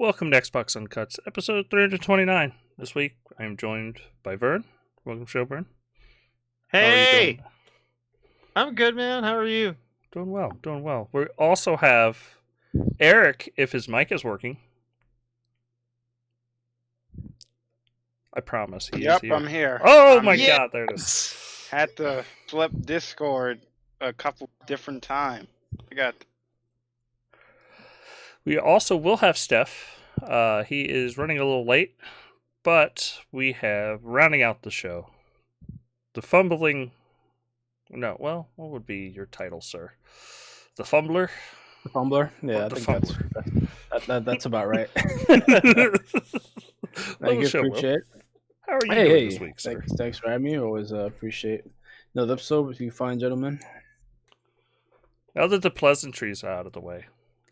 Welcome to Xbox Uncuts, episode 329. This week, I am joined by Vern. Welcome to the show, Vern. Hey! How are you doing? I'm good, man. How are you? Doing well. We also have Eric, if his mic is working. I promise he is here. I'm here. Oh I'm my here. god, there it is. Had to flip Discord a couple different times. We also will have STEPH. He is running a little late, but we have, rounding out the show, the fumbling... No, well, what would be your title, sir? The Fumbler? The Fumbler? Yeah, The I think Fumbler. that's about right. Welcome to the show, Will. Appreciate it. How are you doing this week, sir? Thanks for having me. Always appreciate another episode with you fine gentlemen. Now that the pleasantries are out of the way,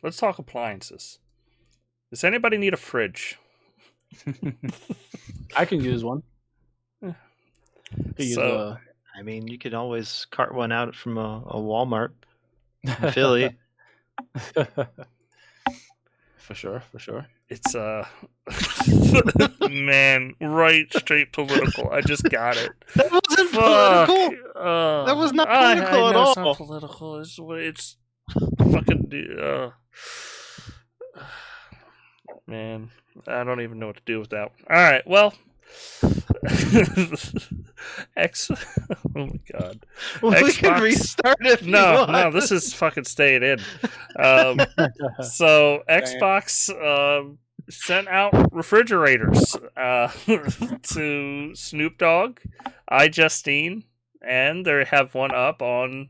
let's talk appliances. Does anybody need a fridge? I can use one. I mean, you could always cart one out from a Walmart in Philly. For sure. It's man, right, straight political. I just got it. That wasn't political. That was not political at all. It's not political. It's fucking. Man, I don't even know what to do with that one. All right, well. Oh my god. Well, we can restart if you want. No, this is fucking staying in. So Xbox sent out refrigerators to Snoop Dogg, DUSTIN, and they have one up on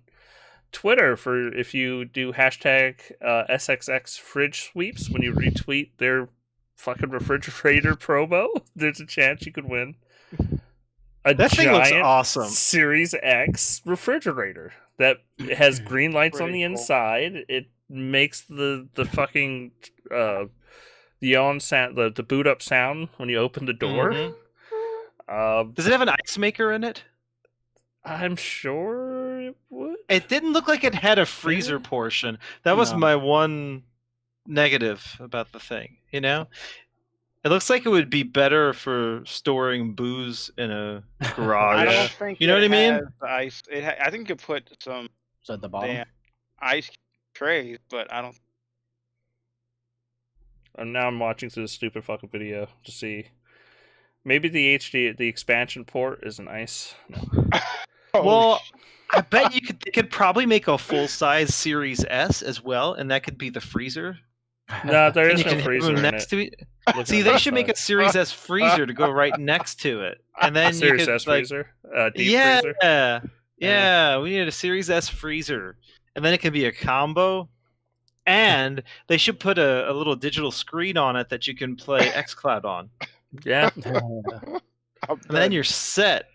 Twitter for if you do hashtag SXX fridge sweeps when you retweet their fucking refrigerator promo. There's a chance you could win that thing looks awesome Series X refrigerator that has green lights on the inside. It makes the fucking the on sound, the boot up sound when you open the door. Mm-hmm. Does it have an ice maker in it? I'm sure it would. It didn't look like it had a freezer portion. That was my one negative about the thing. You know, it looks like it would be better for storing booze in a garage. I don't think you know what I mean. Ice. I think you could put some at the bottom ice trays, but I don't. And now I'm watching through the stupid fucking video to see. Maybe the expansion port is an ice. No. Well, I bet they could probably make a full size Series S as well, and that could be the freezer. No, there is no freezer next to it. See, they should make a Series S freezer to go right next to it, and then Series you could S freezer, deep yeah, freezer. Yeah, we need a Series S freezer, and then it can be a combo. And they should put a little digital screen on it that you can play xCloud on. Yeah, and then you're set.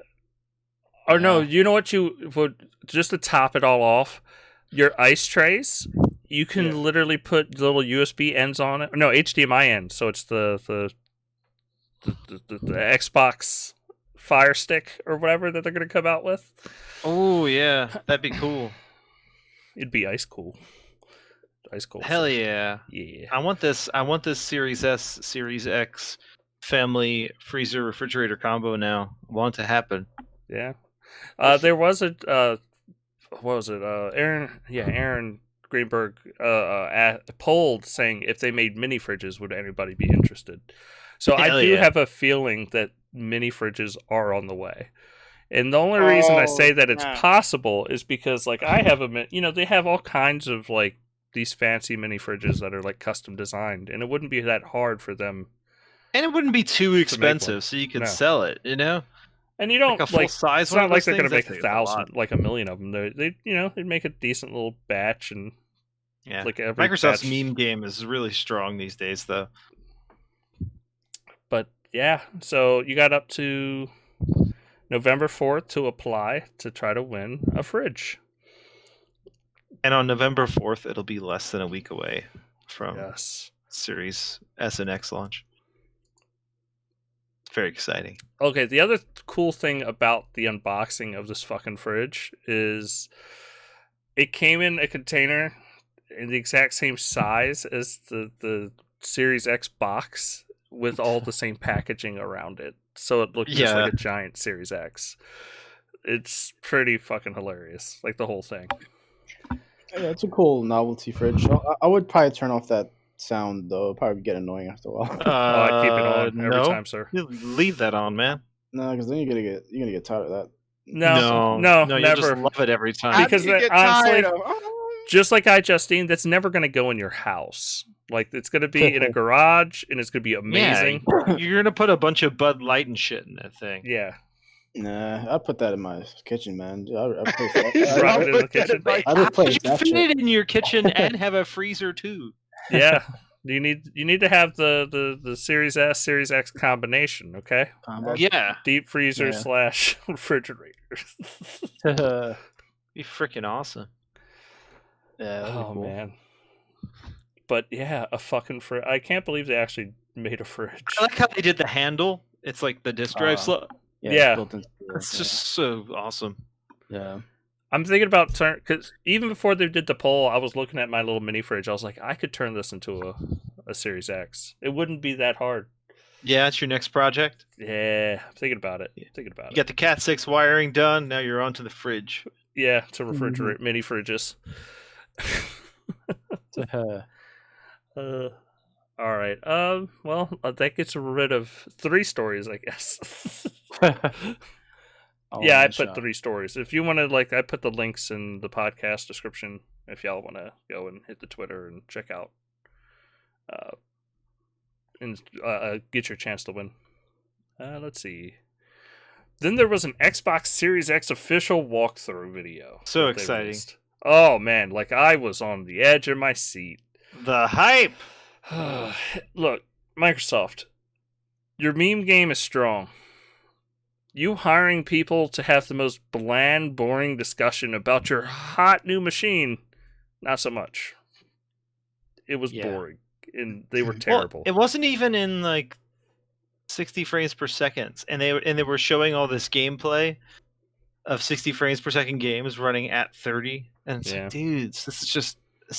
Or no, you know what you would, just to top it all off, your ice trays, you can literally put little USB ends on it. No, HDMI ends, so it's the Xbox Fire Stick or whatever that they're going to come out with. Oh yeah, that'd be cool. It'd be ice cool. Ice cool. Hell yeah. Yeah. I want this Series S, Series X family freezer refrigerator combo now. I want it to happen. Yeah. There was a what was it? Aaron Greenberg polled saying if they made mini fridges, would anybody be interested? So I do have a feeling that mini fridges are on the way. And the only reason I say that it's possible is because like I have they have all kinds of like these fancy mini fridges that are like custom designed, and it wouldn't be that hard for them. And it wouldn't be too expensive, so you could sell it, you know? And you don't like a full size. It's not like they're going to make 1,000, like a million of them. They'd make a decent little batch, and like every Microsoft's batch. meme game is really strong these days, though. But yeah, so you got up to November 4th to apply to try to win a fridge. And on November 4th, it'll be less than a week away from Series S and X launch. Very exciting. Okay, the other cool thing about the unboxing of this fucking fridge is it came in a container in the exact same size as the Series X box with all the same packaging around it, so it looked just like a giant Series X. It's pretty fucking hilarious, like the whole thing. Yeah, it's a cool novelty fridge. I would probably turn off that sound though. It'd probably get annoying after a while. I'd keep it on every no. time, sir. You leave that on, man. No, because then you're gonna get tired of that. No, you never. just love it every time. How Because do you get honestly, tired of? just like Justine, that's never going to go in your house. Like, it's going to be in a garage, and it's going to be amazing. Yeah, you're gonna put a bunch of Bud Light and shit in that thing. Yeah. Nah, I put that in my kitchen, man. I place Drop it in the kitchen. I How replace could you that fit shit. it in your kitchen and have a freezer too? Yeah. You need to have the Series S, Series X combination, okay? Yeah, Deep freezer / refrigerator. be freaking awesome. Yeah. Oh Cool. man. But yeah, a fucking fridge. I can't believe they actually made a fridge. I like how they did the handle. It's like the disk drive slot. Yeah. It's built into It's just so awesome. yeah. I'm thinking about because even before they did the poll, I was looking at my little mini fridge. I was like, I could turn this into a Series X. It wouldn't be that hard. Yeah, it's your next project. Yeah, I'm thinking about it. You It. got the Cat 6 wiring done. Now you're on to the fridge. Yeah, to refrigerate mini fridges. All right. Well, that gets rid of 3 stories, I guess. Yeah, I put 3 stories. If you want to, I put the links in the podcast description if y'all want to go and hit the Twitter and check out, and get your chance to win. Let's see. Then there was an Xbox Series X official walkthrough video. So exciting. Oh man, I was on the edge of my seat. The hype. Look, Microsoft, your meme game is strong. You hiring people to have the most bland, boring discussion about your hot new machine, not so much. It was boring, and they were terrible. Well, it wasn't even in 60 frames per second, and they were showing all this gameplay of 60 frames per second games running at 30, and it's like, dudes, this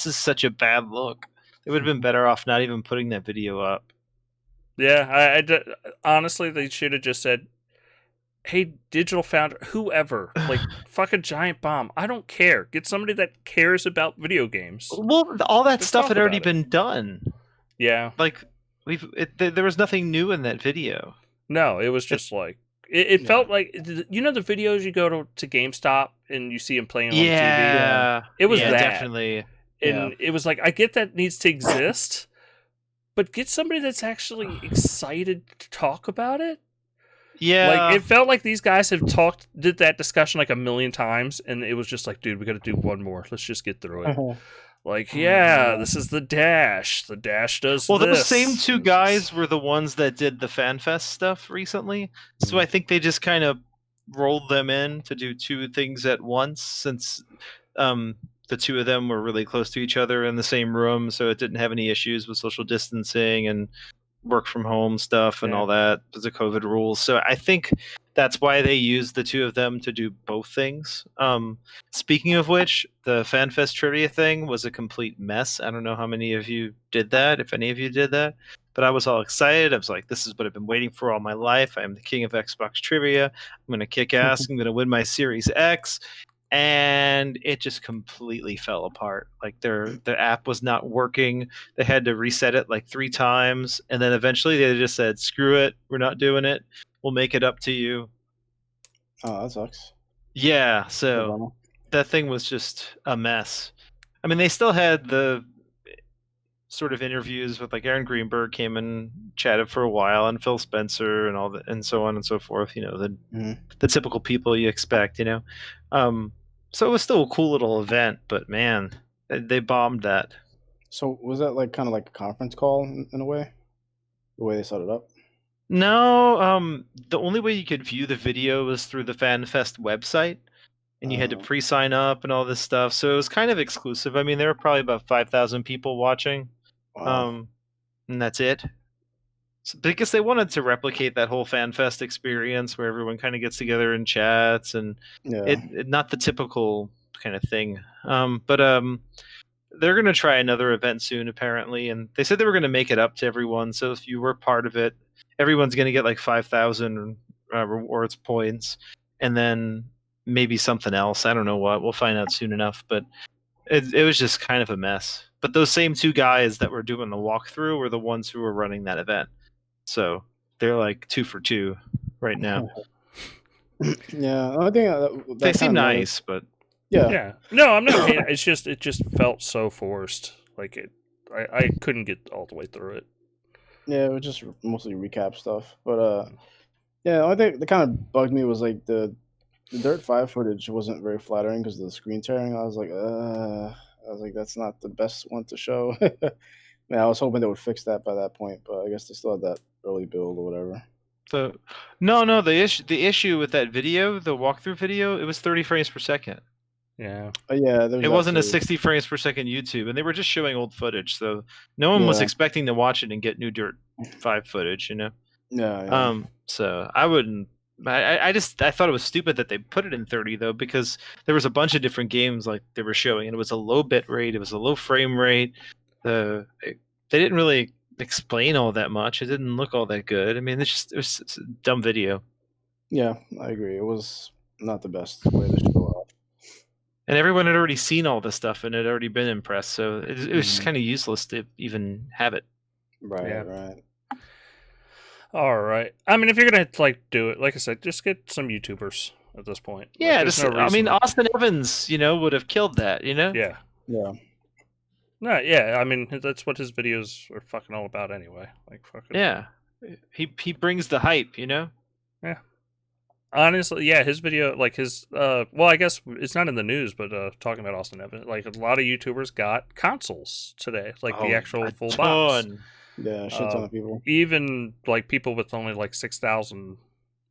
is such a bad look. It would have been better off not even putting that video up. Yeah, honestly, they should have just said, hey, Digital Founder, whoever, fucking Giant Bomb, I don't care. Get somebody that cares about video games. Well, all that stuff had already been done. Yeah. There was nothing new in that video. No, it was just it felt like, the videos you go to GameStop and you see them playing on TV? Yeah. It was that. Definitely. And it was I get that needs to exist, but get somebody that's actually excited to talk about it. Yeah. It felt like these guys have did that discussion a million times, and it was just dude, we got to do one more. Let's just get through it. This is the Dash. The Dash does Well, this. those same 2 guys were the ones that did the FanFest stuff recently. So I think they just kind of rolled them in to do 2 things at once, since the 2 of them were really close to each other in the same room, so it didn't have any issues with social distancing and work from home stuff and all that, because of COVID rules. So I think that's why they used the 2 of them to do both things. Speaking of which, the FanFest trivia thing was a complete mess. I don't know how many of you did that, if any of you did that, but I was all excited. I was like, this is what I've been waiting for all my life. I am the king of Xbox trivia. I'm going to kick ass. I'm going to win my Series X. And it just completely fell apart. Their app was not working. They had to reset it 3 times, and then eventually they just said, "Screw it, we're not doing it. We'll make it up to you." Oh, that sucks. Yeah, so that thing was just a mess. I mean, they still had the sort of interviews with Aaron Greenberg came and chatted for a while, and Phil Spencer and all that, and so on and so forth. The typical people you expect. So it was still a cool little event, but man, they bombed that. So was that kind of like a conference call in a way? The way they set it up? No, the only way you could view the video was through the FanFest website, and you had to pre-sign up and all this stuff. So it was kind of exclusive. I mean, there were probably about 5,000 people watching, and that's it. So, because they wanted to replicate that whole FanFest experience where everyone kind of gets together and chats, and it not the typical kind of thing. But they're going to try another event soon, apparently, and they said they were going to make it up to everyone. So if you were part of it, everyone's going to get like 5,000 rewards points, and then maybe something else. I don't know what. We'll find out soon enough. But it was just kind of a mess. But those same 2 guys that were doing the walkthrough were the ones who were running that event. So they're like 2 for 2 right now. Yeah, I think They seem nice, but yeah. No, I'm not. It's just it just felt so forced. Like I couldn't get all the way through it. Yeah, it was just mostly recap stuff. But yeah, the only thing that kind of bugged me was like the Dirt 5 footage wasn't very flattering because of the screen tearing. I was like, that's not the best one to show. Man, I was hoping they would fix that by that point, but I guess they still had that early build or whatever. The issue with that video, the walkthrough video, it was 30 frames per second. Yeah. Yeah, it wasn't a 60 frames per second YouTube, and they were just showing old footage, so no one was expecting to watch it and get new Dirt 5 footage, you know. Yeah. So I wouldn't. I thought it was stupid that they put it in 30 though, because there was a bunch of different games like they were showing, and it was a low bit rate, it was a low frame rate. They didn't really explain all that much. It didn't look all that good. I mean, it was a dumb video. Yeah, I agree. It was not the best way to show off. And everyone had already seen all this stuff and had already been impressed, so it was just kind of useless to even have it. Right. All right. I mean, if you're gonna like do it, like I said, just get some YouTubers at this point. Yeah, I mean, Austin Evans, would have killed that, Yeah. No, yeah. I mean, that's what his videos are fucking all about anyway. Like fucking. Yeah, he brings the hype, Yeah. Honestly, yeah, his video, like his, well, I guess it's not in the news, but talking about Austin Evans, like a lot of YouTubers got consoles today, like the actual full box. Yeah, shit ton of people. Even like people with only like 6,000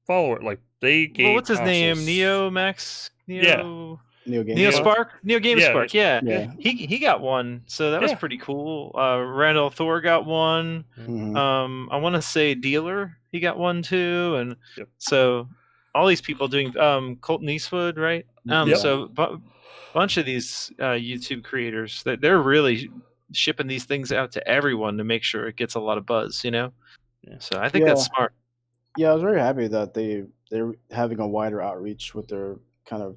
followers, like they gave. Well, what's his name? Neo Spark? Neo GameSpark, yeah. He got one, so that was pretty cool. Randall Thor got one. Mm-hmm. I want to say Dealer, he got one too, and so all these people doing Colton Eastwood, right? So bunch of these YouTube creators that they're really shipping these things out to everyone to make sure it gets a lot of buzz, So I think that's smart. Yeah, I was very happy that they're having a wider outreach with their kind of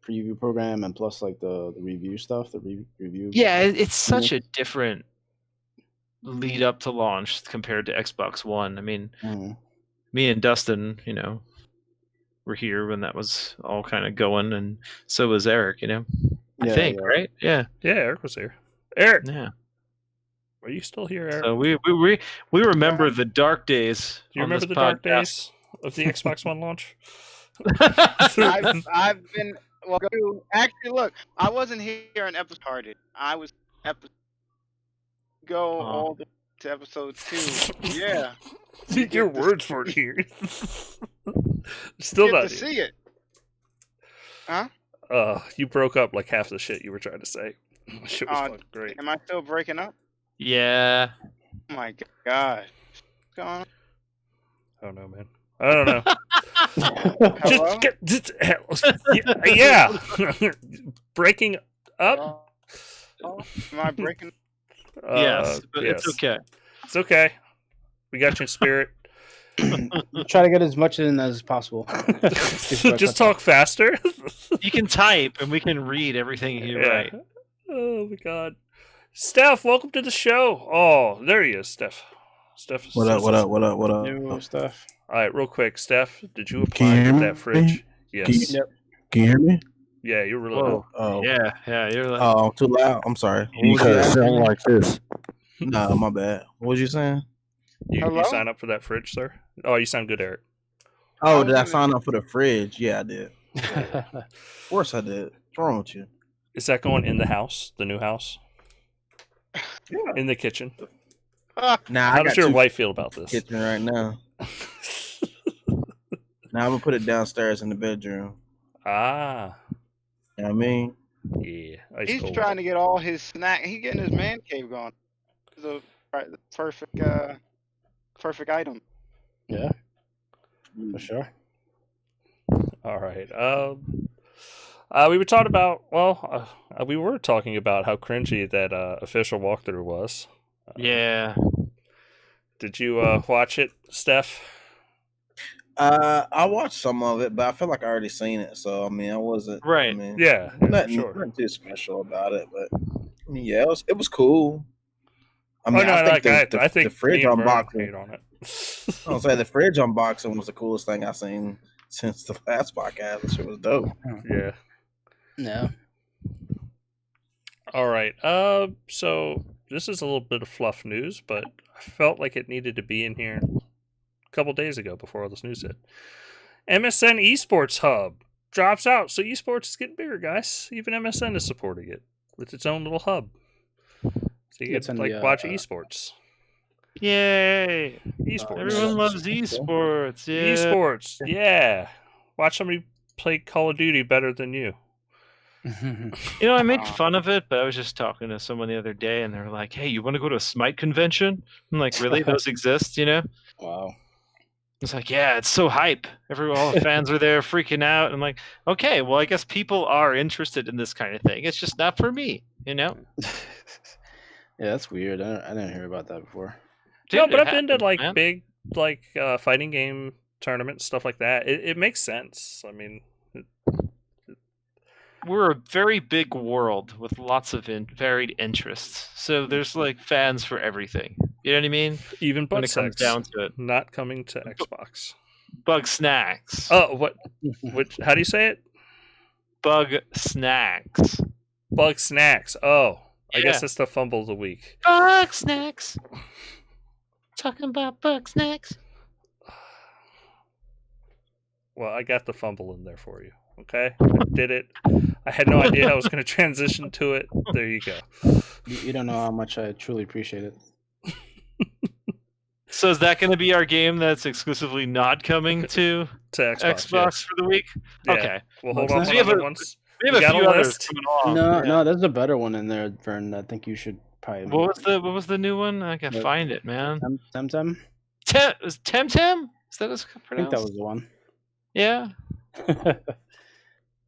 preview program and plus like the review stuff, the review. Yeah, it's such a different lead up to launch compared to Xbox One. I mean, me and Dustin, were here when that was all kind of going, and so was Eric, I think, right? Yeah, Eric was here. Eric, yeah. Are you still here, Eric? So we remember the dark days. Do you remember the dark days of the Xbox One launch? I've been actually look. I wasn't here in episode started. I was all the way to episode 2. Yeah. Your words weren't here. Still not to see it. Huh? You broke up like half the shit you were trying to say. Shit was fucking great. Am I still breaking up? Yeah. Oh my god. What's going on? I don't know, man. I don't know. Yeah. Breaking up. Am I breaking? Yes, but it's okay. It's okay. We got you in spirit. Try to get as much in as possible. Just talk faster. You can type, and we can read everything you write. Oh my god. Steph, welcome to the show. Oh, there he is, Steph. What up? New Steph. All right, real quick, Steph, did you apply for that fridge? Yes. Can you hear me? Yeah, you're really loud. Oh. Yeah, you're like... Oh, too loud? I'm sorry. You kind of sound like this. Nah, my bad. What was you saying? You sign up for that fridge, sir? Oh, you sound good, Eric. Oh, did I sign up for the fridge? Yeah, I did. Of course I did. What's wrong with you? Is that going in the house, the new house? Yeah. In the kitchen? Nah, how does your wife feel about this? Kitchen right now. Now I'm gonna put it downstairs in the bedroom. Ah. You know what I mean? Yeah. He's trying to get all his snack. He's getting his man cave going. The perfect item. Yeah. For sure. All right. We were talking about we were talking about how cringy that official walkthrough was. Yeah. Did you watch it, Steph? I watched some of it, but I feel like I already seen it. So I mean, I wasn't Right. I mean, Yeah, nothing too special about it. But I mean, yeah, it was cool. I mean, I think I think the fridge me and Vern unboxing. hate on it. I was say the fridge unboxing was the coolest thing I've seen since the last podcast. That shit was dope. Yeah. Yeah. All right. So this is a little bit of fluff news, but I felt like it needed to be in here a couple days ago before all this news hit. MSN Esports Hub drops out, so esports is getting bigger, guys. Even MSN is supporting it with its own little hub, so you It's can in the, watch esports. Yay! Esports. Everyone loves esports. Yeah. Esports. Yeah. Watch somebody play Call of Duty better than you. You know, I made fun of it, but I was just talking to someone the other day, and they're like, "Hey, you want to go to a Smite convention?" I'm like, "Really? Those exist?" You know? Wow. It's like, yeah, it's so hype. All the fans are there freaking out. I'm like, okay, well, I guess people are interested in this kind of thing. It's just not for me, you know? Yeah, that's weird. I didn't hear about that before. Dude, no, but it I've been to happens, man. big fighting game tournaments, stuff like that. It makes sense. I mean, We're a very big world with lots of varied interests. So there's like fans for everything. You know what I mean? even When butt it comes sex down to it. not coming to Xbox. Bug snacks. Oh, what? Which? How do you say it? Bug snacks. Bug snacks. Oh, I Yeah. guess that's the fumble of the week. Bug snacks. Talking about bug snacks. Well, I got the fumble in there for you. Okay, I did it. I had no idea I was going to transition to it. There you go. You don't know how much I truly appreciate it. So is that going to be our game that's exclusively not coming to To Xbox. Xbox yes. for the week? Yeah. Okay. We'll hold Bugs off Snacks? on We have other a- ones. We have You a got few a others list? coming along. No, Yeah. no, there's a better one in there, Vern. I think you should probably. What was the new one? I can find it, man. Temtem? Is Temtem? Is that as I think pronounced? that was the one. Yeah.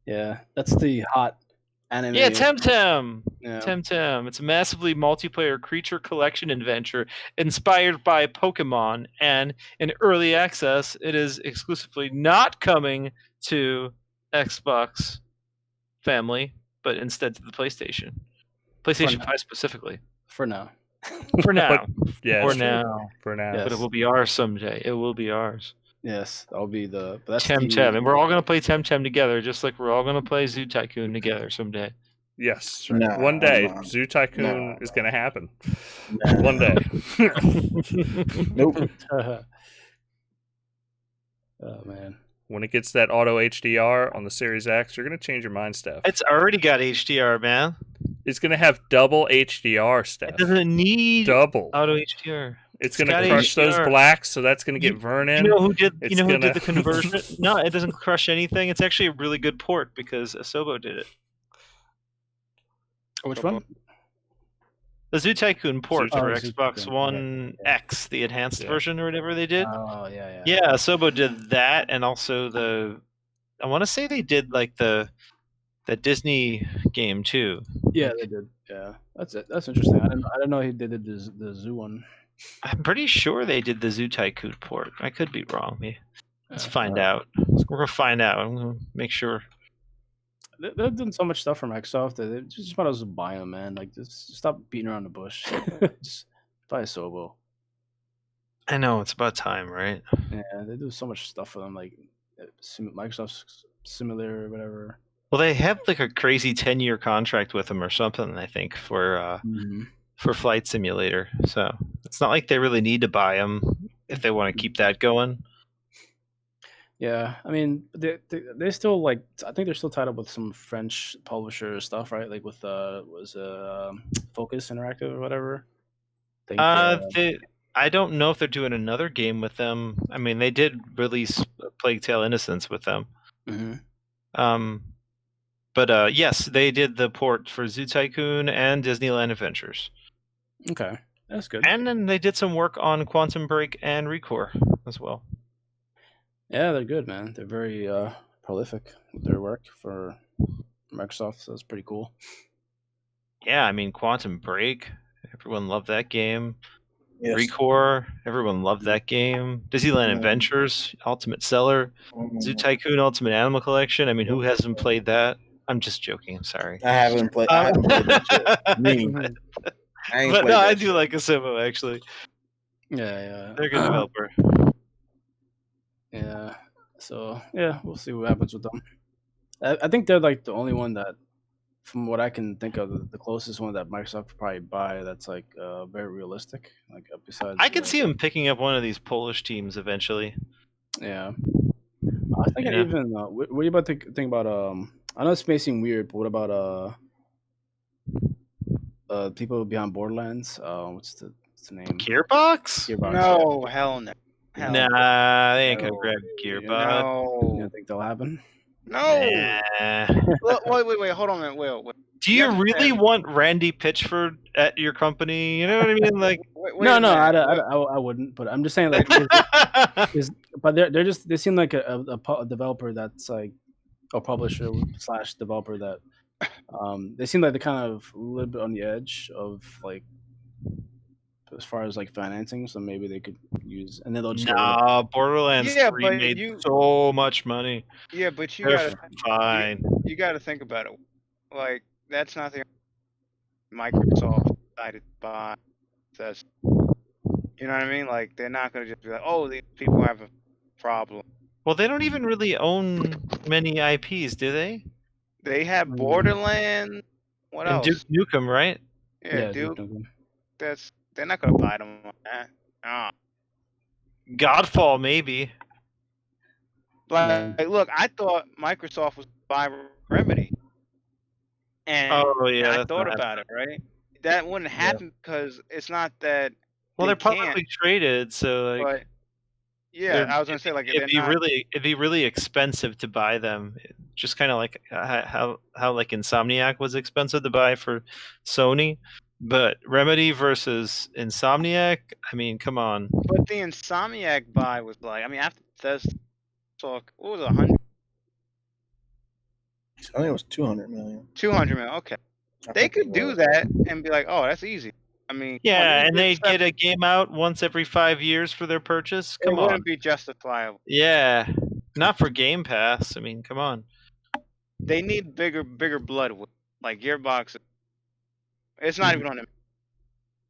Yeah, that's the hot anime. Yeah, Temtem. Yeah. Temtem. It's a massively multiplayer creature collection adventure inspired by Pokemon, and in early access, it is exclusively not coming to Xbox family, but instead to the PlayStation. PlayStation 5 specifically. For now. For now. Yeah, For it's true. now. For now. Yes. But it will be ours someday. It will be ours. Yes, that'll be the. But that's Temtem. And we're all going to play Temtem together, just like we're all going to play Zoo Tycoon together someday. Yes. Nah, One day, nah, Zoo Tycoon nah. is going to happen. Nah. One day. Nope. Oh man. When it gets that auto HDR on the Series X, you're going to change your mind, Steph. It's already got HDR, man. It's going to have double HDR, Steph. It doesn't need Double. auto HDR. It's going to got crush those HDR. blacks, so that's going to get VERN in. You know who did? It's You know who gonna- did the conversion? No, it doesn't crush anything. It's actually a really good port because Asobo did it. Which one? The Zoo Tycoon port Zoo for Tycoon. Xbox Yeah, One yeah. X, the enhanced Yeah. version or whatever they did. Oh yeah. Yeah, Asobo did that, and also I want to say they did like the Disney game too. Yeah, they did. Yeah, that's it. That's interesting. I didn't know he did the zoo one. I'm pretty sure they did the Zoo Tycoon port. I could be wrong. Let's Yeah. find out. We're gonna find out. I'm gonna make sure. They're doing so much stuff from Microsoft that they just might as well buy them, man. Like, just stop beating around the bush. Just buy a Sobo. I know it's about time, right? Yeah, they do so much stuff for them, like Microsoft Simulator or whatever. Well, they have like a crazy 10-year contract with them or something. I think for Flight Simulator. So it's not like they really need to buy them if they want to keep that going. Yeah, I mean, they still like. I think they're still tied up with some French publisher stuff, right? Like with Focus Interactive or whatever. I don't know if they're doing another game with them. I mean, they did release Plague Tale: Innocence with them. But yes, they did the port for Zoo Tycoon and Disneyland Adventures. Okay, that's good. And then they did some work on Quantum Break and Recore as well. Yeah, they're good, man. They're very prolific with their work for Microsoft, so it's pretty cool. Yeah, I mean, Quantum Break. Everyone loved that game. Yes. Recore. Everyone loved that game. Disneyland Adventures. Ultimate Seller. Zoo Tycoon Ultimate Animal Collection. I mean, who hasn't played that? I'm just joking. I'm sorry. I haven't played that shit. Me. I ain't But played no, that I do shit. like Asimo, actually. Yeah. They're a good developer. Yeah. So yeah, we'll see what happens with them. I think they're like the only one that, from what I can think of, the closest one that Microsoft could probably buy that's like very realistic. Like besides, I could see them picking up one of these Polish teams eventually. Yeah. I was thinking even. What are you about to think about? I know this may seem weird, but what about people behind Borderlands? What's the name? Gearbox? No, hell no. Hell no. Nah, they ain't gonna grab Gearbox. You No. don't think that'll happen? No. Nah. Wait. Hold on a minute. Wait. Do you really want Randy Pitchford at your company? You know what I mean? Like, Wait a minute. I wouldn't. But I'm just saying, like, but they seem like a developer that's like a publisher / developer that they seem like they're kind of a little bit on the edge of like as far as like financing, so maybe they could use, and then they'll just Borderlands 3 made so much money. Yeah, but They're fine. You gotta think about it. Like, that's not the Microsoft decided to buy this. You know what I mean? Like, they're not gonna just be like, oh, these people have a problem. Well, they don't even really own many IPs, do they? They have Borderlands. What else? Duke Nukem, right? Yeah, Duke. They're not gonna buy them on that. Godfall, maybe. Like, look, I thought Microsoft was buy Remedy, and I thought about it. Right, that wouldn't happen because it's not that. Well, they're publicly traded, so like. But, yeah, I was gonna say like it'd be really expensive to buy them. Just kind of like how like Insomniac was expensive to buy for Sony. But Remedy versus Insomniac, I mean, come on. But the Insomniac buy was like, I mean, after Bethesda talk, what was it, 100? I think it was 200 million. 200 million, okay. They could do that and be like, oh, that's easy. I mean, yeah, and they get a game out once every 5 years for their purchase. Come on, it wouldn't be justifiable. Yeah, not for Game Pass. I mean, come on. They need bigger blood, like Gearbox. It's not even on them.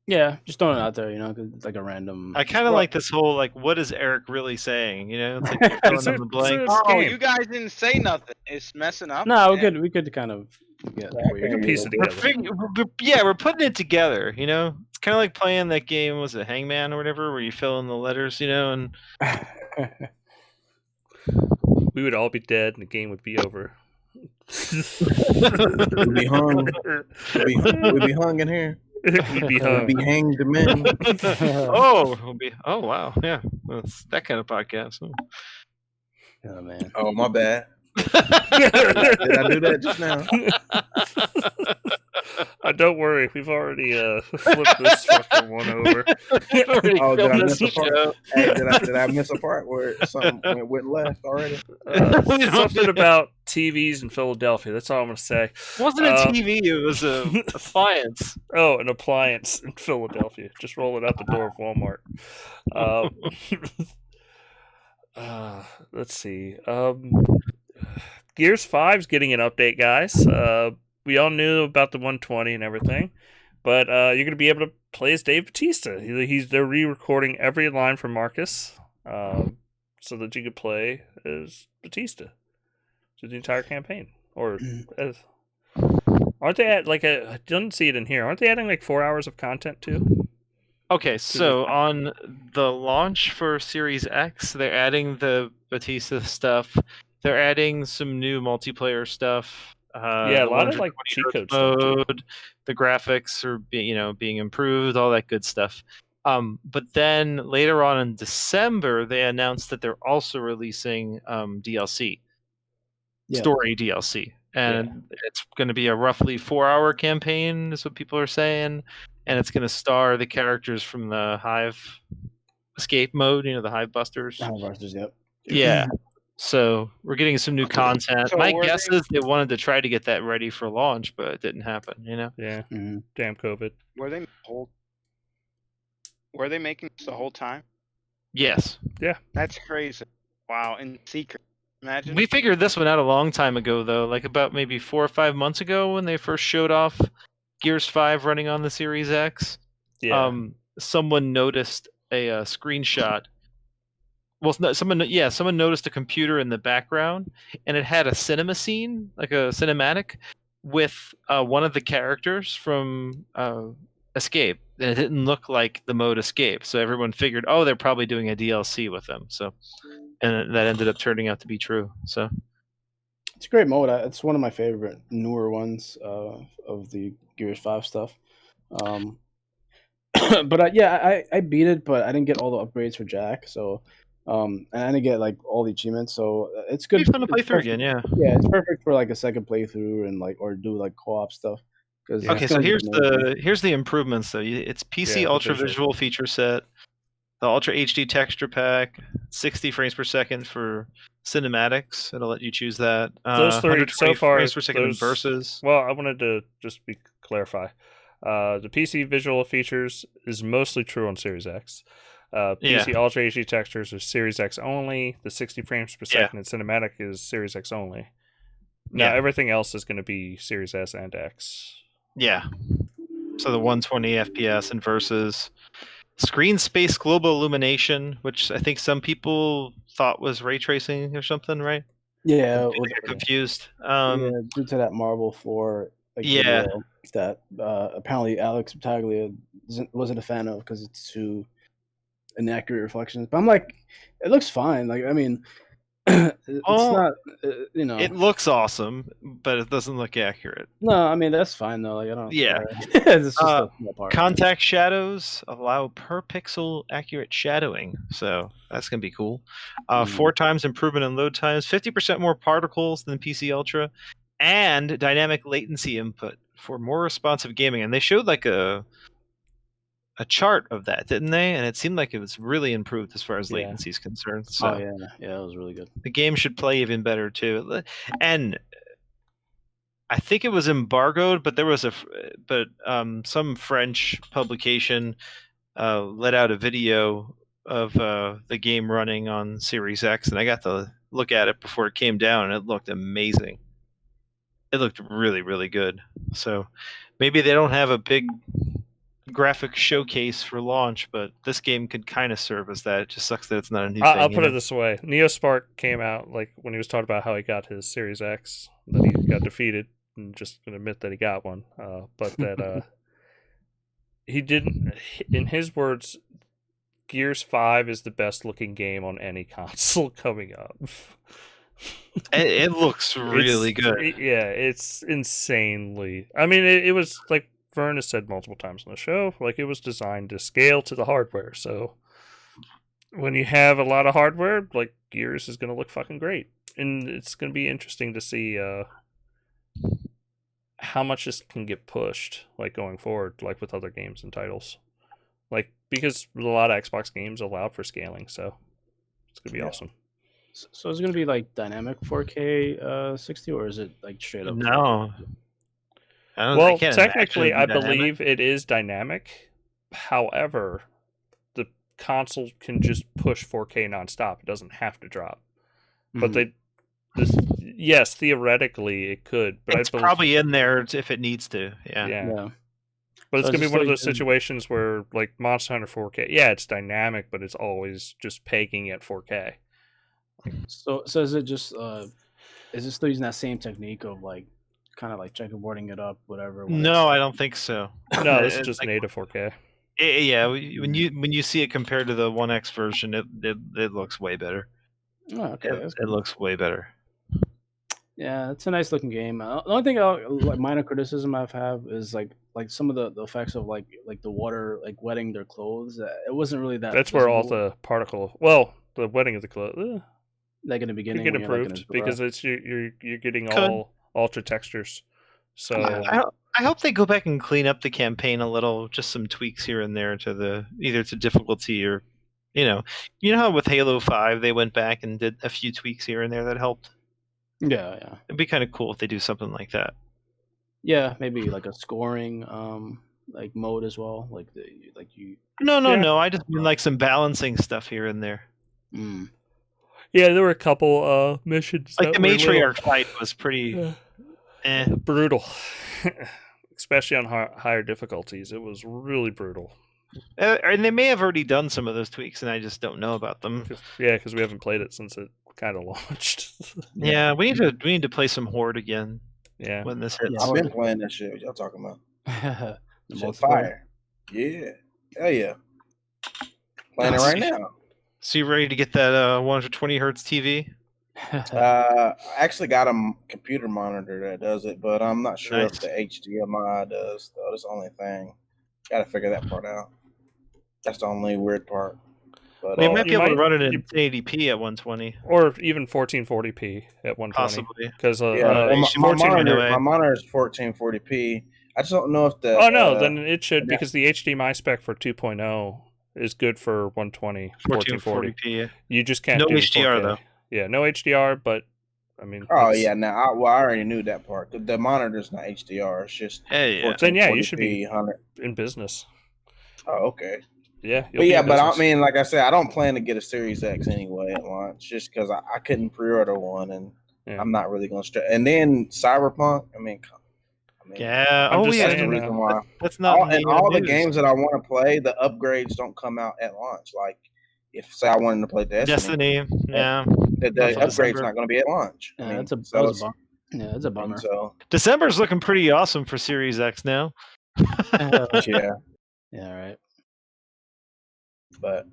Yeah, just throwing it out there, you know, 'cause it's like a random. I kind of like this whole like, what is Eric really saying? You know, it's like you're filling in the blanks. Oh, you guys didn't say nothing. It's messing up. No, we could kind of get. We can piece it together. We're putting it together. You know, it's kind of like playing that game. Was it Hangman or whatever, where you fill in the letters? You know, and we would all be dead, and the game would be over. We'd be hung. We'd be hung in here. We'd be hung. We'd be hanged men. Oh wow, yeah, that's that kind of podcast. Oh man. Oh my bad. Did I do that just now? Don't worry, we've already flipped this fucking one over. Oh, did I miss a part? Hey, did I miss a part where something went left already? Something about TVs in Philadelphia. That's all I'm gonna say. It wasn't a TV. It was an appliance. Oh, an appliance in Philadelphia. Just roll it out the door of Walmart. Let's see. Gears 5's getting an update, guys. We all knew about the 120 and everything, but you're going to be able to play as Dave Bautista. They're re-recording every line from Marcus, so that you could play as Bautista through the entire campaign. Or aren't they I didn't see it in here. Aren't they adding like 4 hours of content too? Okay, so on the launch for Series X, they're adding the Bautista stuff. They're adding some new multiplayer stuff. A lot of like cheat code mode. The graphics are being improved, all that good stuff. But then later on in December, they announced that they're also releasing DLC, story DLC, and it's going to be a roughly 4-hour campaign, is what people are saying, and it's going to star the characters from the Hive escape mode. You know, the Hive Busters. Hive Busters, yep. Yeah. So we're getting some new content. So My were guess they- is they wanted to try to get that ready for launch, but it didn't happen. Yeah. Mhm. Damn COVID. Were they making this the whole time? Yes. That's crazy. Wow, in secret. Imagine. We figured this one out a long time ago, though, like about maybe 4 or 5 months ago when they first showed off Gears 5 running on the Series X. Yeah. Someone noticed a screenshot. Well, no, someone noticed a computer in the background, and it had a cinema scene, like a cinematic, with one of the characters from Escape, and it didn't look like the mode Escape. So everyone figured, oh, they're probably doing a DLC with them. So, and that ended up turning out to be true. So It's a great mode. It's one of my favorite newer ones of the Gears 5 stuff. But I beat it, but I didn't get all the upgrades for Jack. So, and I didn't get like all the achievements. So it's good. it'd be fun to play It's through perfect. again. Yeah. Yeah, it's perfect for like a second playthrough and like or do like co-op stuff. Because Yeah. Okay, so here's the improvements though. It's PC Yeah, the Ultra visual. Visual feature set, the Ultra HD texture pack, 60 frames per second for cinematics. It'll let you choose that. Those three 120 so far. frames per second in those- versus. Well, I wanted to just clarify. The PC visual features is mostly true on Series X. PC Ultra HD textures are Series X only. The 60 frames per second in cinematic is Series X only. Now everything else is going to be Series S and X. Yeah. So the 120 FPS and versus screen space global illumination, which I think some people thought was ray tracing or something, right? Yeah, They got confused. yeah, due to that marble floor. Like, Yeah. video that apparently Alex Battaglia wasn't a fan of because it's too inaccurate reflections. But I'm like, it looks fine. Like, I mean, it's not, It looks awesome, but it doesn't look accurate. No, I mean that's fine though. Like I don't. Yeah. It's just a small part. Contact shadows allow per pixel accurate shadowing, so that's gonna be cool. 4 times improvement in load times, 50% more particles than PC Ultra, and dynamic latency input for more responsive gaming. And they showed like a chart of that, didn't they? And it seemed like it was really improved as far as latency is concerned. So Oh yeah, it was really good. the game should play even better too. And I think it was embargoed, but there was some French publication let out a video of the game running on Series X, and I got to look at it before it came down, and it looked amazing. It looked really, really good. So maybe they don't have a big graphic showcase for launch, but this game could kind of serve as that. It just sucks that it's not a new thing. I'll put it this way: NeoSpark came out like when he was talking about how he got his Series X, that he got defeated, and just gonna admit that he got one, but that he didn't. In his words, Gears 5 is the best looking game on any console coming up. It looks really good. Yeah, it's insanely. I mean, it was like VERN has said multiple times on the show, like it was designed to scale to the hardware. So when you have a lot of hardware, like Gears is going to look fucking great, and it's going to be interesting to see how much this can get pushed, like going forward, like with other games and titles, like because a lot of Xbox games allow for scaling, so it's going to be awesome. So it's gonna be like dynamic 4K 60, or is it like straight up? No. Well, technically, I believe it is dynamic. However, the console can just push 4K nonstop. It doesn't have to drop. But yes, theoretically it could. But it's probably in there if it needs to. Yeah. But it's gonna be one of those situations where, like Monster Hunter 4K, yeah, it's dynamic, but it's always just pegging at 4K. So is it just is it still using that same technique of like kind of like checkerboarding it up, whatever? No, I don't think so. No, this is just like, native 4K. Yeah, when you see it compared to the 1X version, it looks way better. Oh, okay, it looks way better. Yeah, it's a nice looking game. The only thing, like minor criticism I have is like some of the effects of like the water like wetting their clothes. It wasn't really that. That's where all the the wetting of the clothes. Like in the beginning, get improved because it's you're getting all ultra textures. So I hope they go back and clean up the campaign a little, just some tweaks here and there to either to difficulty or You know how with Halo 5 they went back and did a few tweaks here and there that helped. Yeah. It'd be kind of cool if they do something like that. Yeah, maybe like a scoring like mode as well. No. I just mean like some balancing stuff here and there. Yeah, there were a couple missions. Like the matriarch fight was pretty brutal, especially on higher difficulties. It was really brutal. And they may have already done some of those tweaks, and I just don't know about them. Because we haven't played it since it kind of launched. Yeah, we need to play some Horde again. Yeah, when this hits. I've been playing that shit. What y'all talking about? The fire. Yeah. Hell yeah. Playing it right now. So you ready to get that 120 hertz TV? I actually got a computer monitor that does it, but I'm not sure if the HDMI does, though. That's the only thing. Got to figure that part out. That's the only weird part. But you might be able to run it in 1080p at 120. Or even 1440p at 120. Possibly. Because my monitor is 1440p. I just don't know if the... Oh, no, then it should, because the HDMI spec for 2.0 is good for 120, 1440p. You just can't do HDR, 4K. though. Yeah, no HDR, but, I mean... Oh, yeah, now, I already knew that part. The monitor's not HDR, it's just... Then, yeah, you should be in business. Oh, okay. Yeah, but I mean, like I said, I don't plan to get a Series X anyway at launch, just because I couldn't pre-order one, and I'm not really going to stress. And then Cyberpunk, I mean, that's the reason why. That's not all the games that I want to play, the upgrades don't come out at launch. Like, if say I wanted to play Destiny, the upgrade's not going to be at launch. Yeah, that's a bummer. Yeah, that's a bummer. So December's looking pretty awesome for Series X now. Yeah, right. But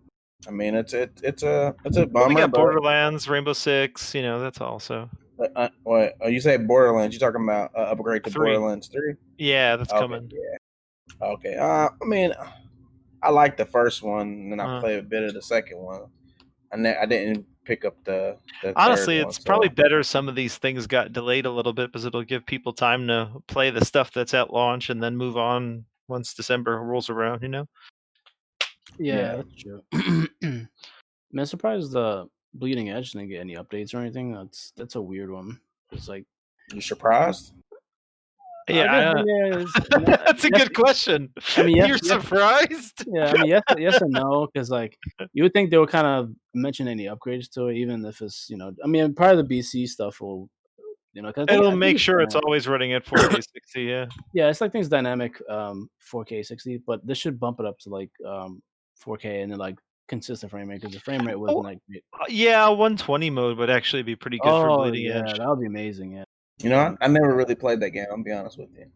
I mean, it's a bummer. We got Borderlands, Rainbow Six, that's also. What? Oh, you say Borderlands? You talking about upgrade to 3. Borderlands 3? Yeah, that's coming. Yeah. Okay. I mean, I like the first one, and I played a bit of the second one, and I didn't pick up the honestly, third it's one, probably better some of these things got delayed a little bit because it'll give people time to play the stuff that's at launch and then move on once December rolls around. Yeah, that's true. Man, I'm surprised the Bleeding Edge didn't get any updates or anything. That's a weird one. It's like, you surprised? Yeah, that's a good question. I mean, you're surprised? Yeah, I mean, yes and no, because like you would think they would kind of mention any upgrades to it, even if it's I mean, part of the BC stuff will, it'll make sure it's always running at 4K 60. Yeah, it's like things dynamic 4K 60, but this should bump it up to like 4K and then like consistent frame rate, because the frame rate wasn't like great. Yeah, 120 mode would actually be pretty good for Bleeding Edge. That would be amazing. Yeah. I never really played that game. I'll be honest with you.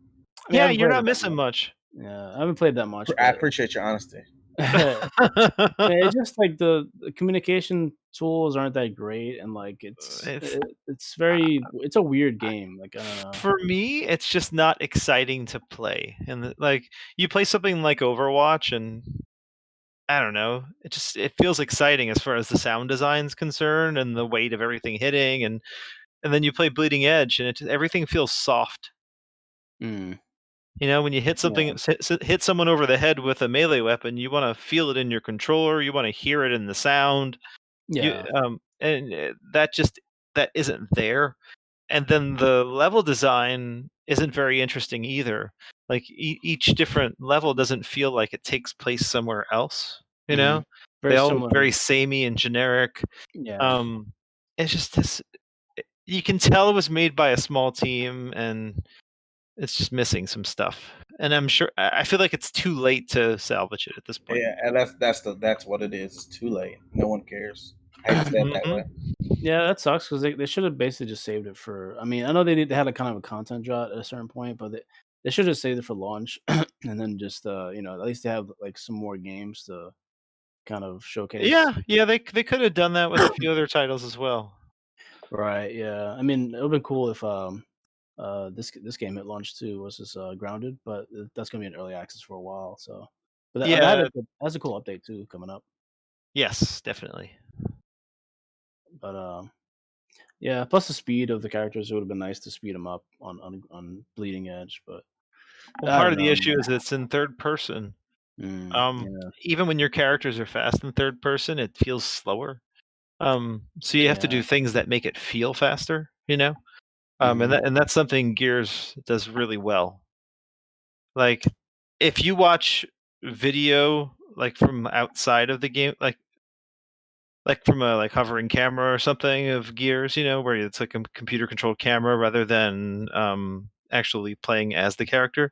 Yeah, you're not missing much. Yeah, I haven't played that much. I appreciate your honesty. It's just like the communication tools aren't that great, and like it's a weird game. Like, I don't know. For me, it's just not exciting to play. And like you play something like Overwatch, and I don't know, it feels exciting as far as the sound design's concerned and the weight of everything hitting, and then you play Bleeding Edge, and everything feels soft. When you hit something, hit someone over the head with a melee weapon, you want to feel it in your controller. You want to hear it in the sound. Yeah. And that isn't there. And then the level design isn't very interesting either. Like each different level doesn't feel like it takes place somewhere else. They all look very samey and generic. Yeah. It's just this. You can tell it was made by a small team, and it's just missing some stuff. And I feel like it's too late to salvage it at this point. Yeah, and that's what it is. It's too late. No one cares. I hate to say it that way. Yeah, that sucks, because they should have basically just saved it for. I mean, I know they had a kind of a content drought at a certain point, but they should have saved it for launch, and then just at least they have like some more games to kind of showcase. Yeah, they could have done that with a few other titles as well. Right. Yeah. I mean, it would have been cool if this game hit launch too. Was this Grounded? But that's gonna be in early access for a while. So, but that's a cool update too coming up. Yes, definitely. But yeah. Plus the speed of the characters, it would have been nice to speed them up on Bleeding Edge. But part of the issue is it's in third person. Even when your characters are fast in third person, it feels slower. So you have to do things that make it feel faster, and that's something Gears does really well. Like, if you watch video like from outside of the game, like from a hovering camera or something of Gears, where it's like a computer controlled camera rather than actually playing as the character,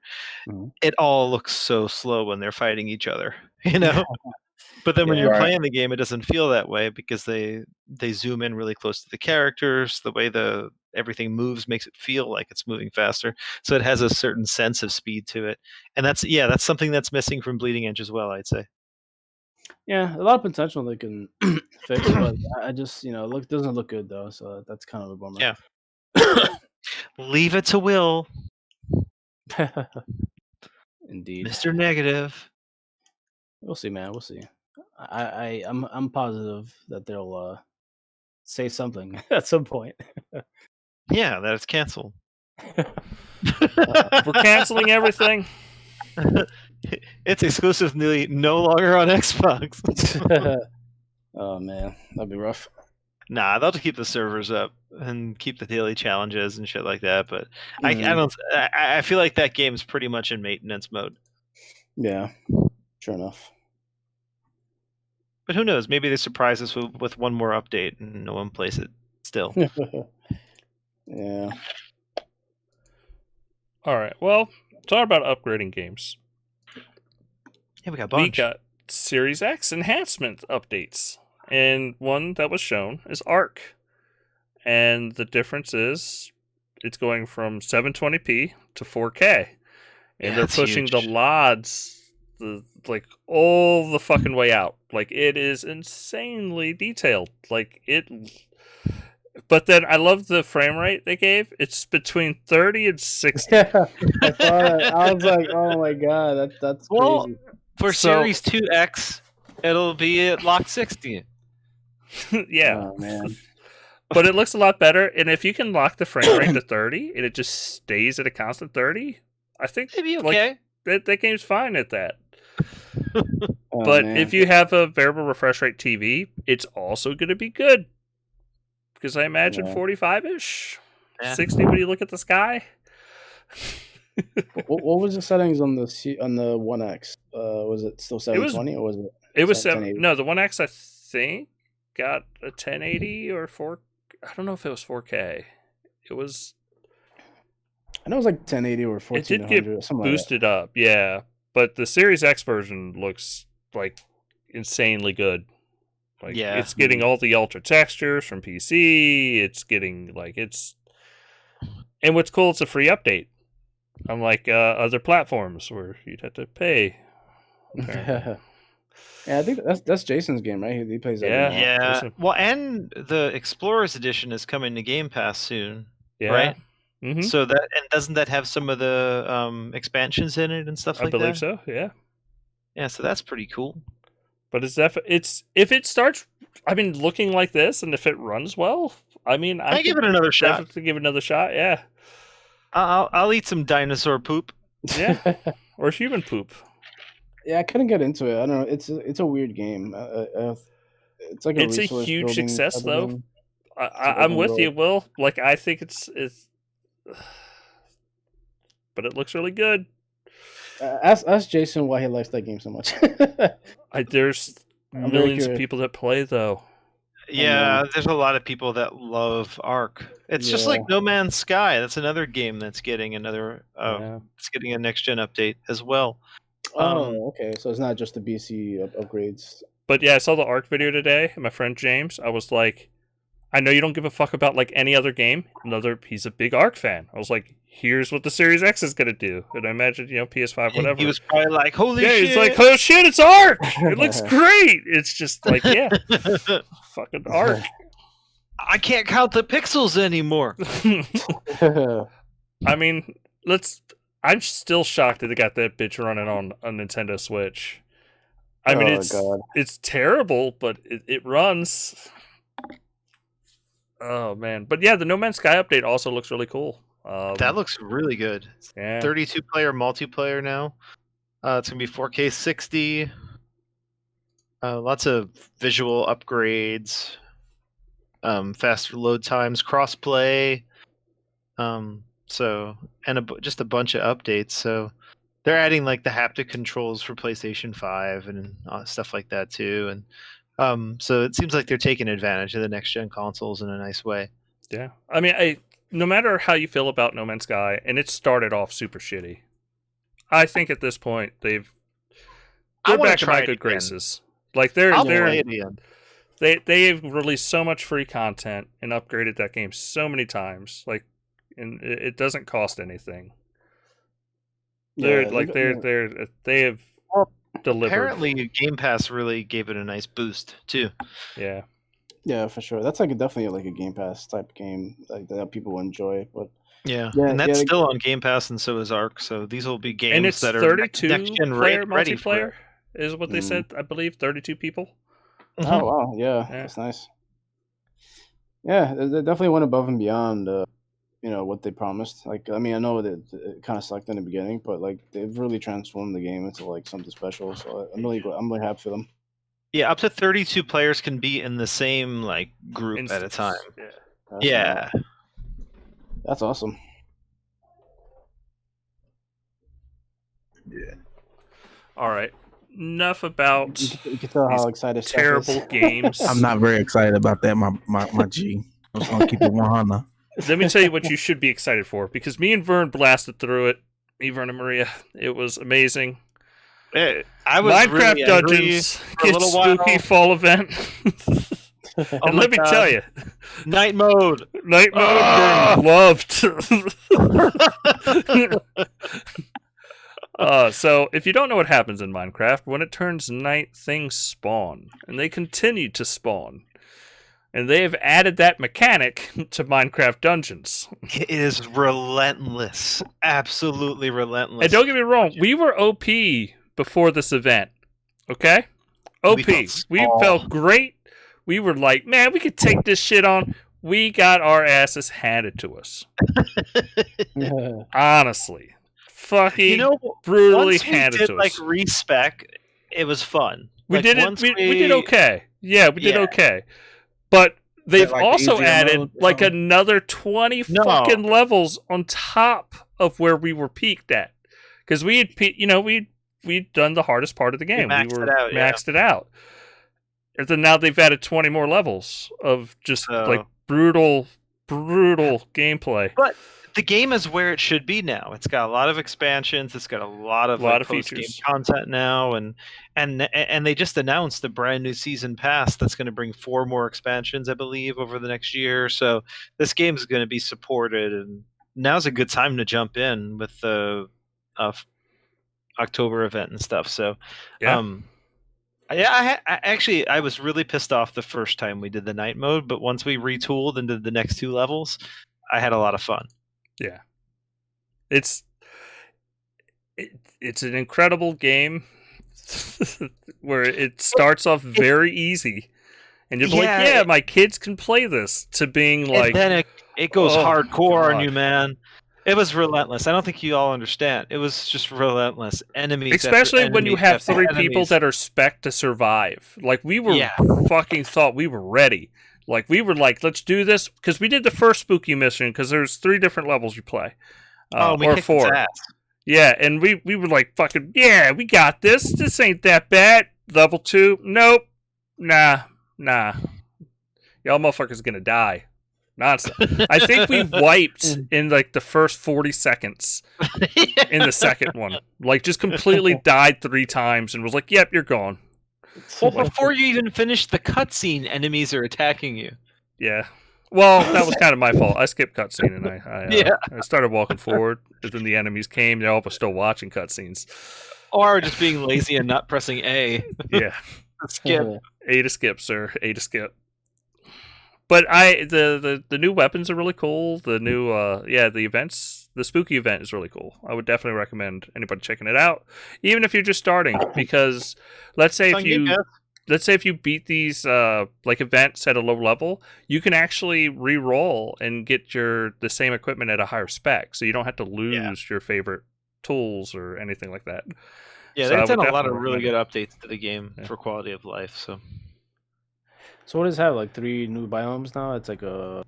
it all looks so slow when they're fighting each other, But then when you're playing the game, it doesn't feel that way because they zoom in really close to the characters. The way everything moves makes it feel like it's moving faster. So it has a certain sense of speed to it. And that's something that's missing from Bleeding Edge as well, I'd say. Yeah, a lot of potential they can fix, but I just, doesn't look good though. So that's kind of a bummer. Yeah. Leave it to Will. Indeed. Mr. Negative. We'll see, man. We'll see. I'm positive that they'll say something at some point. Yeah, that it's canceled. We're canceling everything. It's exclusively no longer on Xbox. Oh man, that'd be rough. Nah, they'll keep the servers up and keep the daily challenges and shit like that. But I feel like that game's pretty much in maintenance mode. Yeah, sure enough. But who knows? Maybe they surprise us with one more update and no one plays it still. Yeah. All right. Well, talk about upgrading games. Yeah, we got a bunch. We got Series X Enhancement updates. And one that was shown is Arc. And the difference is it's going from 720p to 4K. And they're pushing the LODs all the fucking way out. Like, it is insanely detailed. But then I love the frame rate they gave. It's between 30 and 60. Yeah, I saw that. I was like, oh my god, that's crazy. For Series 2X, it'll be at locked 60. Yeah. Oh, man. But it looks a lot better. And if you can lock the frame rate to 30 and it just stays at a constant 30, I think maybe okay. That game's fine at that. Oh, but man. if you have a variable refresh rate TV, it's also going to be good. Because I imagine 45-ish, 60 when you look at the sky. What was the settings on the 1X? Was it still 720 or was it? It was 7. No, the 1X I think got a 1080 or 4. I don't know if it was 4K. It was. I know it was like 1080 or 1400. It did get boosted up, yeah. But the Series X version looks like insanely good. It's getting all the ultra textures from PC. It's getting and what's cool, it's a free update. Unlike other platforms where you'd have to pay. Yeah, I think that's Jason's game, right? He plays that. Yeah. Jason. Well, and the Explorers Edition is coming to Game Pass soon, right? Mm-hmm. So doesn't that have some of the expansions in it and stuff like that? I believe so. Yeah. Yeah, so that's pretty cool. But it's if it starts, looking like this, and if it runs well, I give it another shot. Definitely give it another shot. Yeah. I'll eat some dinosaur poop. Yeah, or human poop. Yeah, I couldn't get into it. I don't know. It's a weird game. It's like it's a huge success though. I'm with you, Will. I think it's, but it looks really good. Ask Jason why he likes that game so much. There's millions of people that play though. Yeah, there's a lot of people that love Ark. It's just like No Man's Sky. That's another game that's getting it's getting a next gen update as well. Oh, okay. So it's not just the BC upgrades. But yeah, I saw the Ark video today. And my friend James, I was like, I know you don't give a fuck about any other game. He's a big Ark fan. I was like, here's what the Series X is gonna do. And I imagine, PS5, whatever. He was probably like, holy shit. He's like, oh shit, it's Ark! It looks great! It's just fucking Ark. I can't count the pixels anymore. I'm still shocked that they got that bitch running on a Nintendo Switch. It's terrible, but it runs. Oh man. But yeah, the No Man's Sky update also looks really cool. That looks really good. Yeah. 32-player multiplayer now. It's gonna be 4K 60. Lots of visual upgrades, faster load times, crossplay. So and just a bunch of updates. So they're adding like the haptic controls for PlayStation 5 and stuff like that too. And so it seems like they're taking advantage of the next gen consoles in a nice way. Yeah, I mean, no matter how you feel about No Man's Sky, and it started off super shitty, I think at this point they're back in my good graces. Like they've released so much free content and upgraded that game so many times. Like, and it doesn't cost anything. They have delivered. Apparently, Gamepass really gave it a nice boost too. Yeah. Yeah, for sure. That's like definitely like a Game Pass type game like that people enjoy. But yeah, and that's still on Game Pass, and so is Ark. So these will be games and it's that are 32 next-gen player ready multiplayer is what they said. I believe 32 people. Oh wow, yeah, that's nice. Yeah, they definitely went above and beyond. What they promised. Like, I mean, I know that it kind of sucked in the beginning, but like they've really transformed the game into like something special. So I'm really happy for them. Yeah, up to 32 players can be in the same like group at a time. Yeah. That's awesome. Yeah. All right. Enough about you can tell how excited terrible games. I'm not very excited about that, my G. I'm just gonna keep it 100. Let me tell you what you should be excited for, because me and Vern blasted through it. Me, Vern, and Maria. It was amazing. I was Minecraft really Dungeons Kids Spooky Fall Event. And let me tell you, night mode, Vern loved. So if you don't know what happens in Minecraft, when it turns night, things spawn, and they continue to spawn. And they have added that mechanic to Minecraft Dungeons. It is relentless. Absolutely relentless. And don't get me wrong, we were OP before this event. Okay? OP. We felt great. We were like, man, we could take this shit on. We got our asses handed to us. Honestly. Fucking brutally handed to us. Like respec, it was fun. We did it. We did okay. Yeah, we did okay. But they've also added like another 20 fucking levels on top of where we were peaked at, because we had we'd done the hardest part of the game. We were maxed it out, and then now they've added 20 more levels of just like brutal gameplay. But the game is where it should be now. It's got a lot of expansions. It's got a lot of post-game content now, and they just announced a brand new season pass that's going to bring 4 more expansions, I believe, over the next year. So this game is going to be supported, and now's a good time to jump in with the October event and stuff. So, I was really pissed off the first time we did the night mode, but once we retooled and did the next 2 levels, I had a lot of fun. Yeah, it's an incredible game where it starts off very easy, and you're like, yeah, my kids can play this, to being like, and then it goes hardcore on you, man. It was relentless. I don't think you all understand. It was just relentless. Enemies, especially when you have 3 people that are spec to survive. Like, we were fucking thought we were ready. Like, we were like, let's do this, because we did the first spooky mission, because there's 3 different levels you play. Or 4. Yeah, and we were like, fucking, yeah, we got this. This ain't that bad. Level 2, nope. Nah. Y'all motherfuckers gonna die. Nonsense. I think we wiped in like the first 40 seconds in the second one. Like, just completely died 3 times and was like, yep, you're gone. Well, before you even finish the cutscene, enemies are attacking you. Yeah. Well, that was kind of my fault. I skipped cutscene and I started walking forward, but then the enemies came. They all were still watching cutscenes. Or just being lazy and not pressing A. Yeah. Skip. A to skip, sir. A to skip. But the new weapons are really cool. The new the events, the spooky event is really cool. I would definitely recommend anybody checking it out, even if you're just starting. Because let's say if you beat these like events at a low level, you can actually re-roll and get the same equipment at a higher spec, so you don't have to lose your favorite tools or anything like that. Yeah, So I they've would done a lot of definitely really good recommend updates to the game for quality of life. So So what does it have? Like 3 new biomes now? It's like a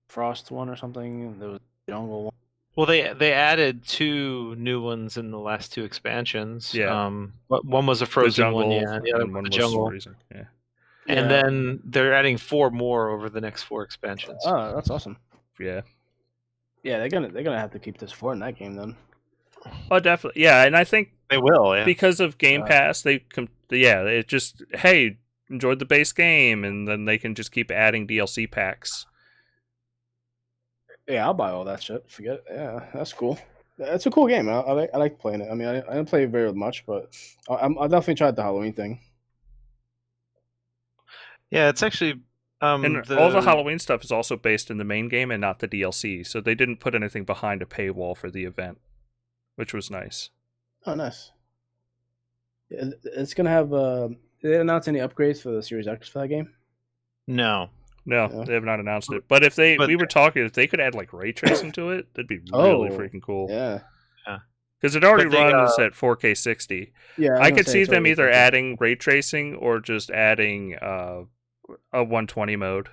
frost one or something. There was a jungle one. well, they added 2 new ones in the last 2 expansions. Yeah. But one was a the frozen one, jungle, yeah, and the other and was one the was jungle. freezing. Yeah. And then they're adding 4 more over the next 4 expansions. Oh, that's awesome. Yeah. Yeah, they're gonna have to keep this for in that game then. Oh, definitely. Yeah, and I think They will, yeah. because of Gamepass, it just, hey, enjoyed the base game, and then they can just keep adding DLC packs. Yeah, I'll buy all that shit. Forget it. Yeah, that's cool. It's a cool game. I like playing it. I mean, I didn't play it very much, but I'll definitely try the Halloween thing. Yeah, it's actually And all the Halloween stuff is also based in the main game and not the DLC, so they didn't put anything behind a paywall for the event, which was nice. Oh, nice. It's gonna have. Did they announce any upgrades for the Series X for that game? No. No, Yeah. they have not announced it. But if we were talking, if they could add like ray tracing to it, that'd be really freaking cool. Yeah. Because it already But they, runs at 4K 60. Yeah. I could see them either adding ray tracing or just adding a 120 mode.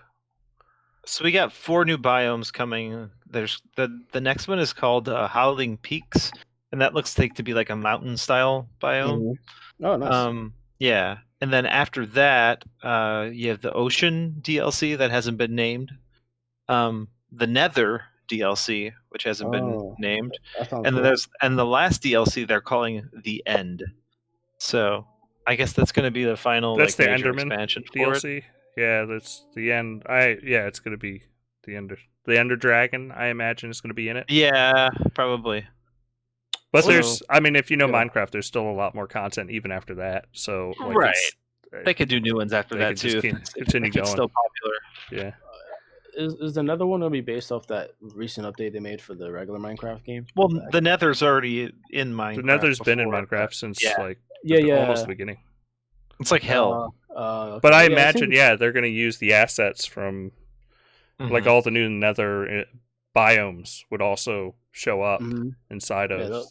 So we got 4 new biomes coming. There's the next one is called Howling Peaks, and that looks like to be like a mountain style biome. Oh, nice. Yeah, and then after that, you have the Ocean DLC that hasn't been named, the Nether DLC, which hasn't been named, and then and the last DLC they're calling the End. So I guess that's going to be the final. That's like, the major Enderman expansion DLC. For it. Yeah, that's the end. It's going to be the Ender Dragon. I imagine is going to be in it. Yeah, probably. But if you know Minecraft, there's still a lot more content even after that. So they could do new ones after that too. Continue going. It's still popular. Yeah. Is the Nether one gonna be based off that recent update they made for the regular Minecraft game? Well, the Nether's already in Minecraft. The Nether's been in Minecraft since almost the beginning. It's like hell. Okay. But I imagine, they're going to use the assets from like all the new Nether biomes would also show up inside of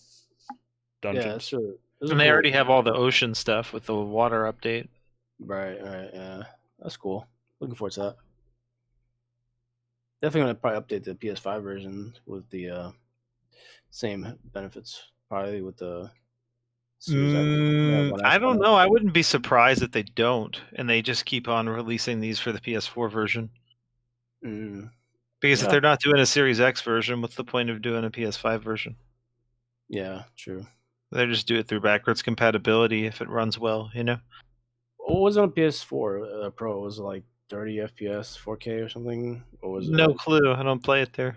dungeons. Yeah, sure. And they already have all the ocean stuff with the water update. Right, yeah. That's cool. Looking forward to that. Definitely going to probably update the PS5 version with the same benefits, probably with the I don't know. I wouldn't be surprised if they don't, and they just keep on releasing these for the PS4 version. Because if they're not doing a Series X version, what's the point of doing a PS5 version? Yeah, true. They just do it through backwards compatibility if it runs well, you know? What was it on PS4 Pro? Was it like 30 FPS, 4K or something? Or was it no clue. I don't play it there.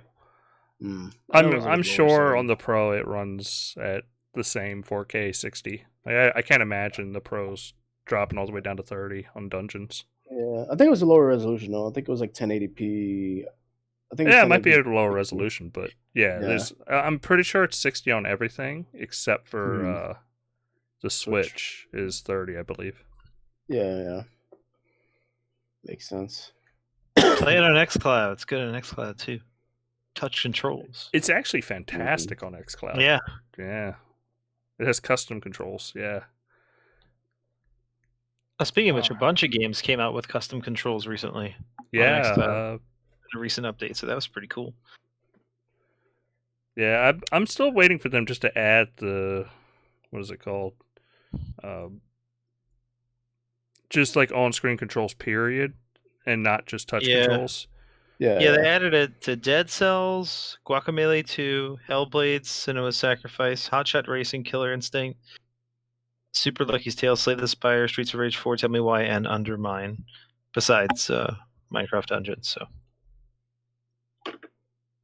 I'm sure on the Pro it runs at the same 4K 60. I can't imagine the Pros dropping all the way down to 30 on dungeons. Yeah, I think it was a lower resolution though. I think it was like 1080p. I think it might be a lower resolution, but I'm pretty sure it's 60 on everything except for the Switch is 30, I believe. Yeah. Makes sense. Play it on xCloud. It's good on xCloud too. Touch controls. It's actually fantastic on xCloud. Yeah. It has custom controls. Yeah. Speaking of which, a bunch of games came out with custom controls recently. Yeah. A recent update, so that was pretty cool. Yeah, I'm still waiting for them just to add the what is it called? Just like on-screen controls, period, and not just touch controls. Yeah, they added it to Dead Cells, Guacamelee 2, Hellblade, Senua's Sacrifice, Hotshot Racing, Killer Instinct, Super Lucky's Tale, Slay the Spire, Streets of Rage 4, Tell Me Why, and Undermine. Besides Minecraft Dungeons, so.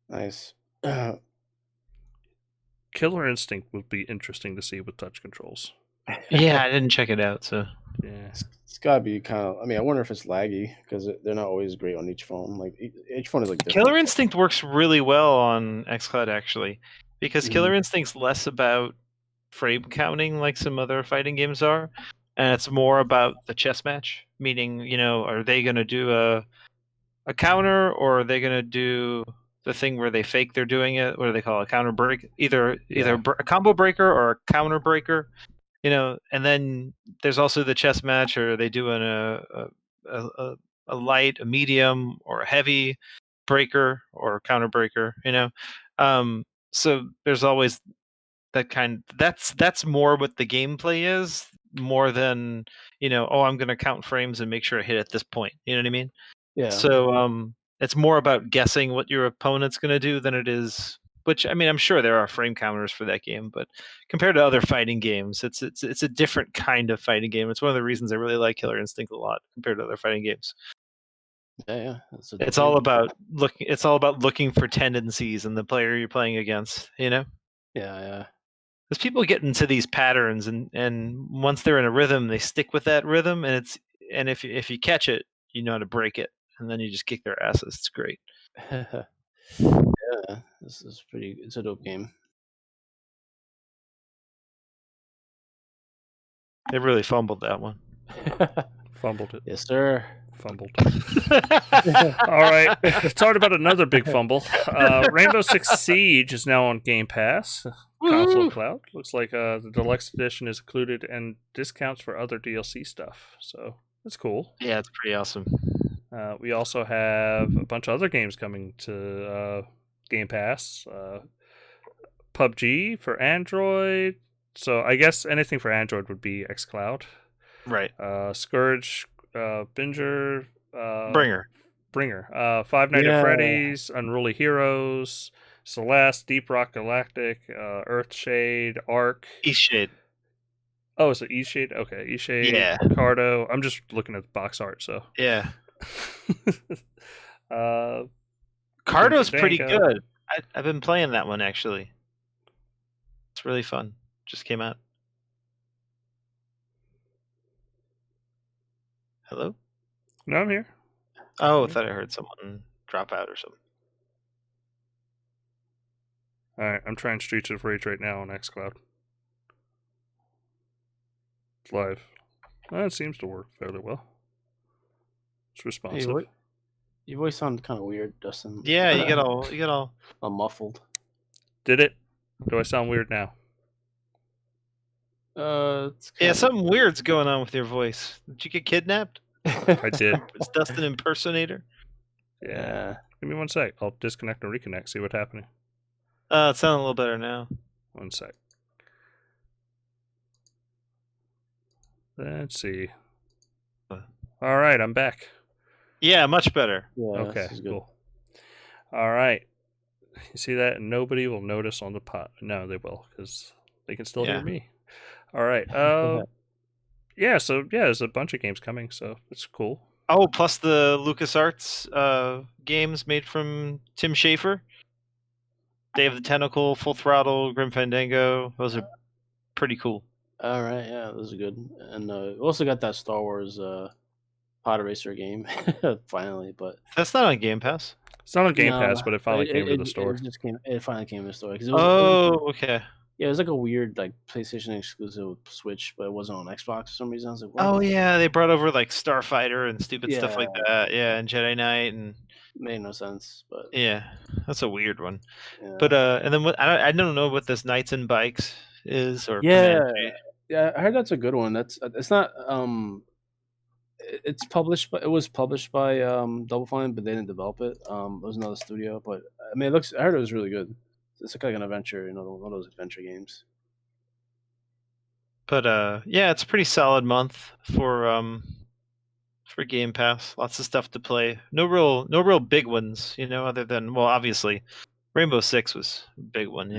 Nice. Killer Instinct would be interesting to see with touch controls. Yeah, I didn't check it out, so. Yeah. It's gotta be kind of. I mean, I wonder if it's laggy because they're not always great on each phone. Like each phone is like different. Killer Instinct works really well on xCloud actually, because Killer Instinct's less about frame counting like some other fighting games are, and it's more about the chess match. Meaning, are they going to do a counter, or are they going to do the thing where they fake they're doing it? What do they call it? A counter break? Either a combo breaker or a counter breaker. And then there's also the chess match, or they do a light, a medium, or a heavy breaker or counter breaker. So there's always that kind. That's more what the gameplay is, more than I'm going to count frames and make sure I hit at this point. You know what I mean? Yeah. So it's more about guessing what your opponent's going to do than it is. Which, I mean, I'm sure there are frame counters for that game, but compared to other fighting games, it's a different kind of fighting game. It's one of the reasons I really like Killer Instinct a lot compared to other fighting games. Yeah. It's all about looking. It's all about looking for tendencies in the player you're playing against. Yeah. Because people get into these patterns, and once they're in a rhythm, they stick with that rhythm, and if you catch it, you know how to break it, and then you just kick their asses. It's great. Yeah, this is pretty. It's a dope game. They really fumbled that one. Fumbled it. Yes, sir. Fumbled. All right. Talking about another big fumble. Rainbow Six Siege is now on Game Pass. Console Cloud. Looks like the deluxe edition is included and discounts for other DLC stuff. So that's cool. Yeah, it's pretty awesome. We also have a bunch of other games coming to Game Pass. PUBG for Android. So I guess anything for Android would be xCloud. Right. Scourge, Bringer. Five Nights at Freddy's, Unruly Heroes, Celeste, Deep Rock Galactic, Earthshade, Ark. Eastshade. Oh, is it Eastshade? Okay, Eastshade, Yeah. Ricardo. I'm just looking at the box art, so. Yeah. Cardo's pretty good. I've been playing that one, actually. It's really fun. Just came out. Hello? No, I'm here. Oh, I thought I heard someone drop out or something. Alright, I'm trying Streets of Rage right now on xCloud. It's live. It seems to work fairly well. It's responsive. Hey, your voice sounds kind of weird, Dustin. Yeah, you get all muffled. Did it? Do I sound weird now? Yeah, something weird's going on with your voice. Did you get kidnapped? I did. Is Dustin impersonator? Yeah. Give me 1 sec. I'll disconnect and reconnect, see what's happening. It sounds a little better now. 1 sec. Let's see. All right, I'm back. Yeah, much better. Yeah, okay, cool. All right. You see that? Nobody will notice on the pot. No, they will, because they can still hear me. All right. So there's a bunch of games coming, so it's cool. Oh, plus the LucasArts games made from Tim Schafer. Day of the Tentacle, Full Throttle, Grim Fandango. Those are pretty cool. All right, yeah, those are good. And we also got that Star Wars pod racer game finally, but that's not on Game Pass. It's not on Game Pass, but it finally came to the store. It finally came to the store. Okay. Yeah, it was like a weird PlayStation exclusive Switch, but it wasn't on Xbox for some reason. I was like, what? Oh yeah, they brought over Starfighter and stupid stuff like that. Yeah, and Jedi Knight and made no sense. But yeah, that's a weird one. Yeah. But and then I don't know what this Knights and Bikes is or yeah, I heard that's a good one. It's not it's published, but it was published by Double Fine, but they didn't develop it. It was another studio, but I mean, I heard it was really good. It's like an adventure, one of those adventure games. But yeah, it's a pretty solid month for Game Pass. Lots of stuff to play. No real big ones, other than obviously Rainbow Six was a big one,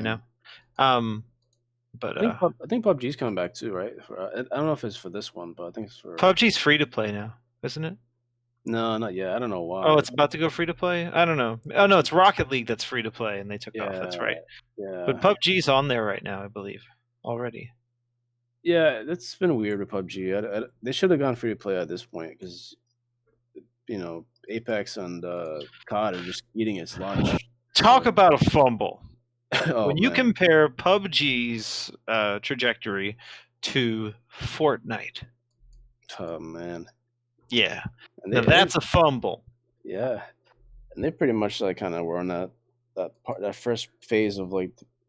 But I think PUBG's coming back too, right? I don't know if it's for this one, but I think it's for PUBG's free to play now, isn't it? No, not yet. I don't know why. Oh, it's about to go free to play? I don't know. Oh no, it's Rocket League that's free to play, and they took off. That's right. Yeah. But PUBG's on there right now, I believe, already. Yeah, that's been weird with PUBG. They should have gone free to play at this point because, Apex and COD are just eating its lunch. Talk about a fumble. When you compare PUBG's trajectory to Fortnite. Oh man. Yeah. That's a fumble. Yeah. And they pretty much kind of were on that first phase of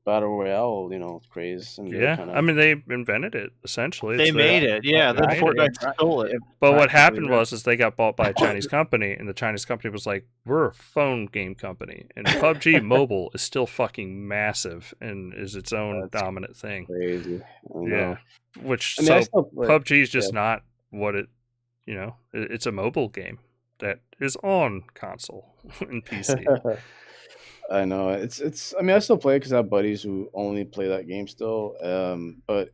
battle royale, craze. And Yeah, kind of, I mean they invented it essentially. They made it, yeah. Then Right. Fortnite stole it. But what practically, happened right. was they got bought by a Chinese company, and the Chinese company was like, "We're a phone game company, and PUBG Mobile is still fucking massive and is its own That's dominant thing." crazy. I know. Yeah, which I mean, I so still play. PUBG is just not what it, it's a mobile game that is on console and PC. I know it's. I mean, I still play because I have buddies who only play that game still. But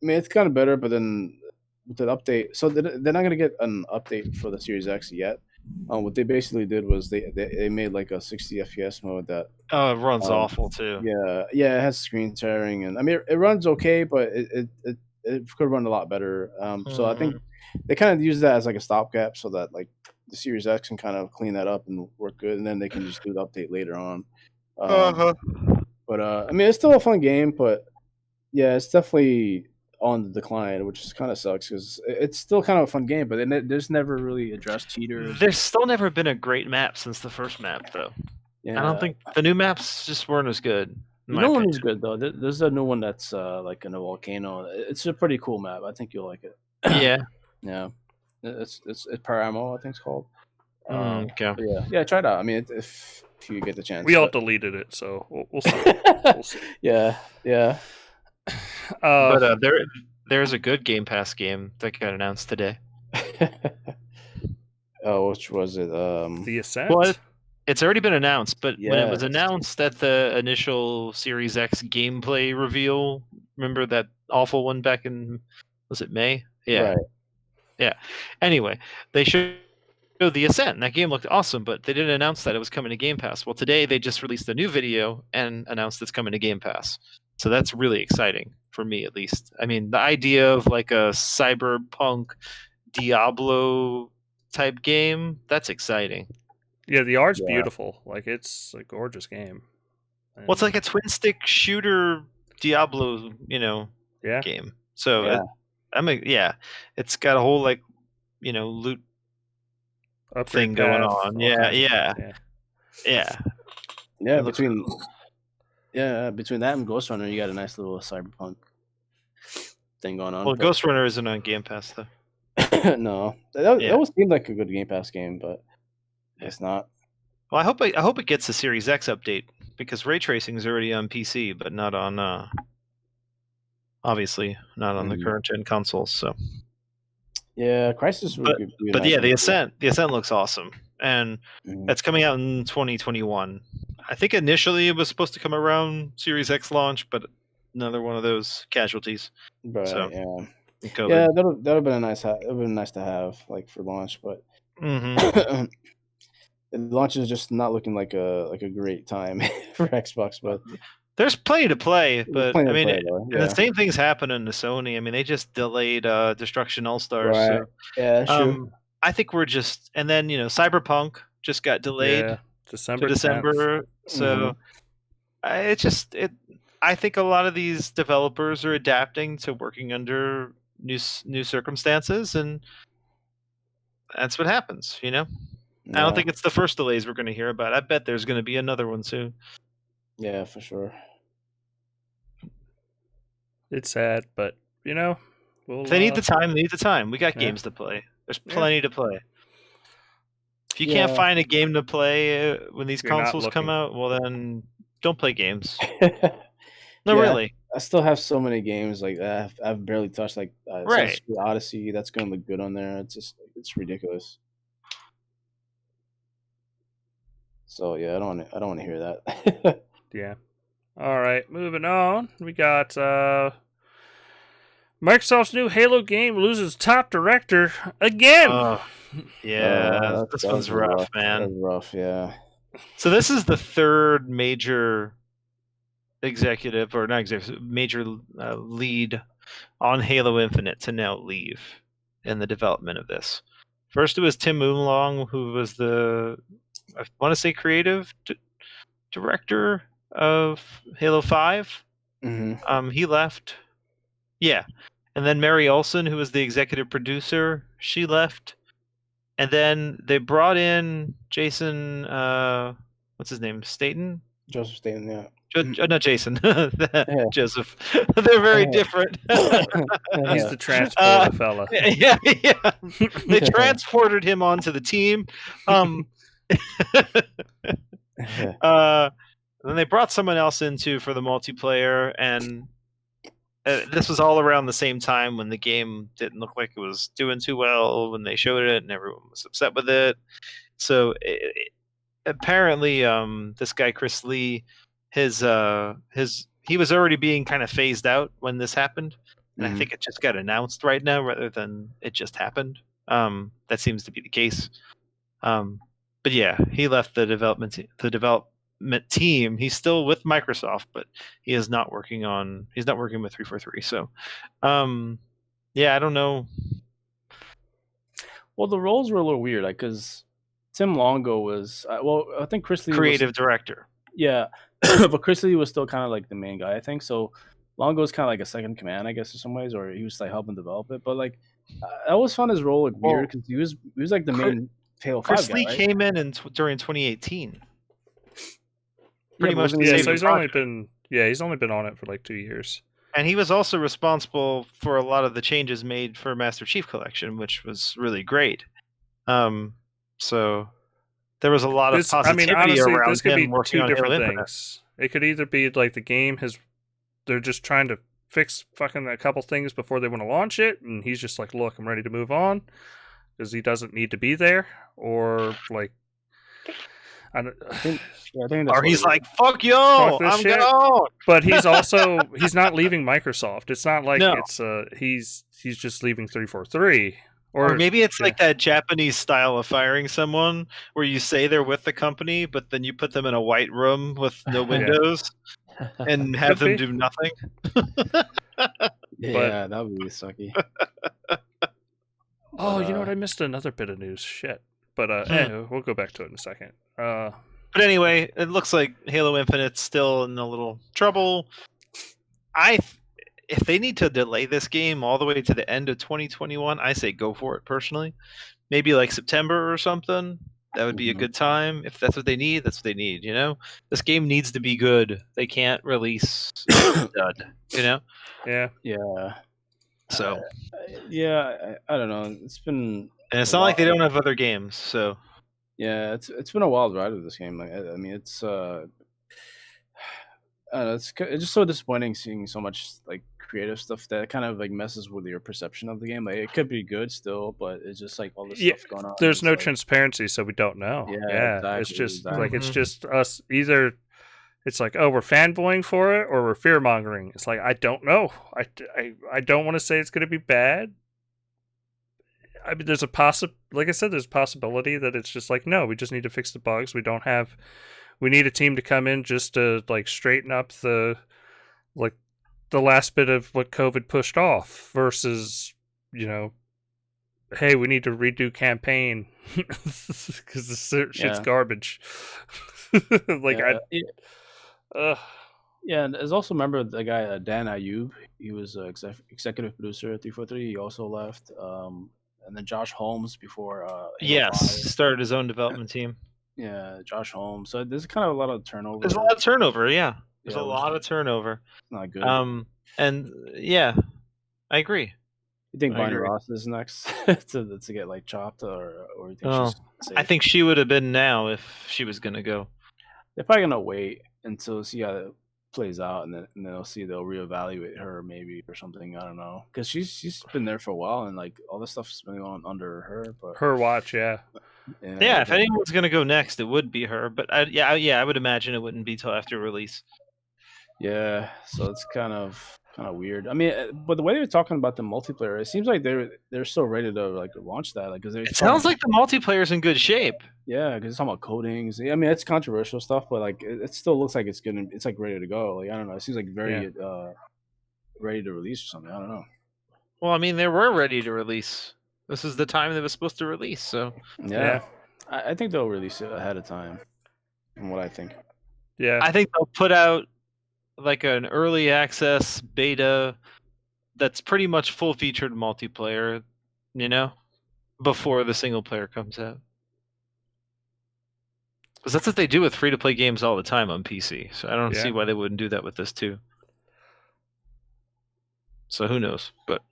I mean, it's kind of better. But then with the update, so they're not gonna get an update for the Series X yet. What they basically did was they made like a 60 FPS mode that. Oh, it runs awful too. Yeah, it has screen tearing, and I mean, it runs okay, but it could run a lot better. So I think they kind of use that as like a stopgap, so that like the Series X can kind of clean that up and work good, and then they can just do the update later on. But I mean, it's still a fun game, but yeah, it's definitely on the decline, which kind of sucks because it's still kind of a fun game, but there's never really addressed cheaters. There's still never been a great map since the first map, though. Yeah. I don't think the new maps just weren't as good. The new one is good though. There's a new one that's like in a volcano. It's a pretty cool map. I think you'll like it. Yeah. Yeah. It's Paramo, I think it's called. Okay. Yeah. Try it out. I mean, if you get the chance. We all deleted it, so we'll see. We'll see. Yeah. But there's a good Game Pass game that got announced today. Oh, which was it? The Ascent. Well, it's already been announced, but when it was Yes. announced at the initial Series X gameplay reveal, remember that awful one back in, was it May? Yeah. Right. Yeah. Anyway, they showed the Ascent, and that game looked awesome, but they didn't announce that it was coming to Game Pass. Well, today they just released a new video and announced it's coming to Game Pass. So that's really exciting for me, at least. I mean, the idea of like a cyberpunk Diablo type game, that's exciting. Yeah, the art's Yeah. beautiful. Like, it's a gorgeous game. Well, it's like a twin stick shooter Diablo, Yeah. game. So Yeah. it's got a whole like, loot Upgrade thing going path, on. all Yeah, kinds of- yeah. Yeah. Yeah, It looks between cool. between that and Ghost Runner, you got a nice little cyberpunk thing going on. Well, but- Ghost Runner isn't on Game Pass though. No, that Yeah. always seemed like a good Game Pass game, but it's not. Well, I hope it gets a Series X update because ray tracing is already on PC, but not on obviously not on the current gen consoles. So, Yeah, Crisis would be a but nice yeah, one. the Ascent looks awesome, and Mhm. that's coming out in 2021. I think initially it was supposed to come around Series X launch, but another one of those casualties. Right, so, yeah. in COVID. Yeah, that'd have been nice to have like for launch, but Mhm. the launch is just not looking like a great time for Xbox. But There's plenty to play, but plenty I to mean, play, though, and yeah. the same thing's happening to Sony. I mean, they just delayed Destruction All Stars. Right. Yeah, that's true. I think we're just, and then Cyberpunk just got delayed Yeah, December. to 10th. December. So I think a lot of these developers are adapting to working under new circumstances, and that's what happens. I don't Yeah. think it's the first delays we're going to hear about. I bet there's going to be another one soon. Yeah, for sure. It's sad, but we'll. If they need the time, they need the time. We got Yeah. games to play. There's Yeah. plenty to play. If you can't Yeah. find a game to play when these You're not consoles come looking. out, well then don't play games. No, Yeah. really. I still have so many games like that I've barely touched. Like Right. Assassin's Creed Odyssey, that's gonna look good on there. It's ridiculous. So yeah, I don't want to hear that. Yeah. All right, moving on. We got Microsoft's new Halo game loses top director again. Yeah, this that one's was rough, man. That was rough, yeah. So this is the third major executive, or not executive, major lead on Halo Infinite to now leave in the development of this. First it was Tim Moonlong, who was the, I want to say, creative director of Halo 5. Mm-hmm. He left. Yeah. And then Mary Olsen, who was the executive producer, she left. And then they brought in Jason, what's his name? Staten? Joseph Staten, yeah. Not Jason. Joseph. They're very different. He's the transporter fella. Yeah. They transported him onto the team. Then they brought someone else into for the multiplayer, and this was all around the same time when the game didn't look like it was doing too well when they showed it, and everyone was upset with it. So apparently, this guy Chris Lee, he was already being kind of phased out when this happened, and I think it just got announced right now rather than it just happened. That seems to be the case. But yeah, he left the development team. He's still with Microsoft, but he is not working on. He's not working with 343. So, yeah, I don't know. Well, the roles were a little weird, like because Tim Longo was I think Chris Lee creative director. Yeah, but Chris Lee was still kind of like the main guy, I think. So Longo was kind of like a second command, I guess, in some ways, or he was like helping develop it. But like, I always found his role like weird because he was like the main Halo 5 Chris guy, Lee right? came in during 2018. Pretty much. Yeah, so he's only been on it for like 2 years. And he was also responsible for a lot of the changes made for Master Chief Collection, which was really great. So there was a lot of positivity honestly, around this could be him working two on different Halo things. It could either be like the game they're just trying to fix fucking a couple things before they want to launch it, and he's just like, look, I'm ready to move on because he doesn't need to be there, or like, I think or he's like, fuck yo, I'm gone. But he's not leaving Microsoft. It's not like he's just leaving 343. Or maybe it's like that Japanese style of firing someone where you say they're with the company, but then you put them in a white room with no windows and have them do nothing. Yeah, that would be sucky. Oh, you know what? I missed another bit of news. Shit. But we'll go back to it in a second. But anyway, it looks like Halo Infinite's still in a little trouble. If they need to delay this game all the way to the end of 2021, I say go for it personally. Maybe like September or something. That would be a good time. If that's what they need, that's what they need, you know? This game needs to be good. They can't release dud, you know? Yeah. Yeah. So. I don't know. It's been... And it's not like they don't have other games, so... Yeah, it's been a wild ride with this game. Like, I mean, it's... I don't know, it's just so disappointing seeing so much like creative stuff that kind of like messes with your perception of the game. Like it could be good still, but it's just like all this stuff going on. There's no transparency, so we don't know. Yeah, exactly, it's just like it's just us. Either it's like, oh, we're fanboying for it, or we're fear mongering. It's like I don't know. I don't want to say it's going to be bad. I mean, there's like I said, there's a possibility that it's just like, no, we just need to fix the bugs. We need a team to come in just to like straighten up the last bit of what COVID pushed off versus, you know, hey, we need to redo campaign because this shit's garbage. And there's also, remember the guy Dan Ayub, he was executive producer at 343. He also left. And then Josh Holmes before. Started his own development team. Yeah, Josh Holmes. So there's kind of a lot of turnover. There's a lot of turnover, yeah. There's a lot of turnover. Not good. And yeah, I agree. You think Bonnie Ross is next to get like chopped, or you think she's safe? I think she would have been now if she was gonna go. They're probably gonna wait until see how it plays out, and then they'll reevaluate her maybe or something. I don't know, because she's been there for a while, and like all this stuff's been going on under her. But her watch, Yeah, if anyone's gonna go next, it would be her. But I would imagine it wouldn't be till after release. Yeah, so it's kind of weird. I mean, but the way they were talking about the multiplayer, it seems like they're so ready to like launch that. Like, it sounds like the multiplayer's in good shape. Yeah, because it's talking about codings. I mean, it's controversial stuff, but like it still looks like it's gonna. It's like ready to go. Like I don't know. It seems like very ready to release or something. I don't know. Well, I mean, they were ready to release. This is the time they were supposed to release. So yeah. I think they'll release it ahead of time. From what I think. Yeah, I think they'll put out like an early access beta that's pretty much full featured multiplayer, you know, before the single player comes out. Because that's what they do with free-to-play games all the time on PC. So I don't Yeah. see why they wouldn't do that with this too. So who knows? But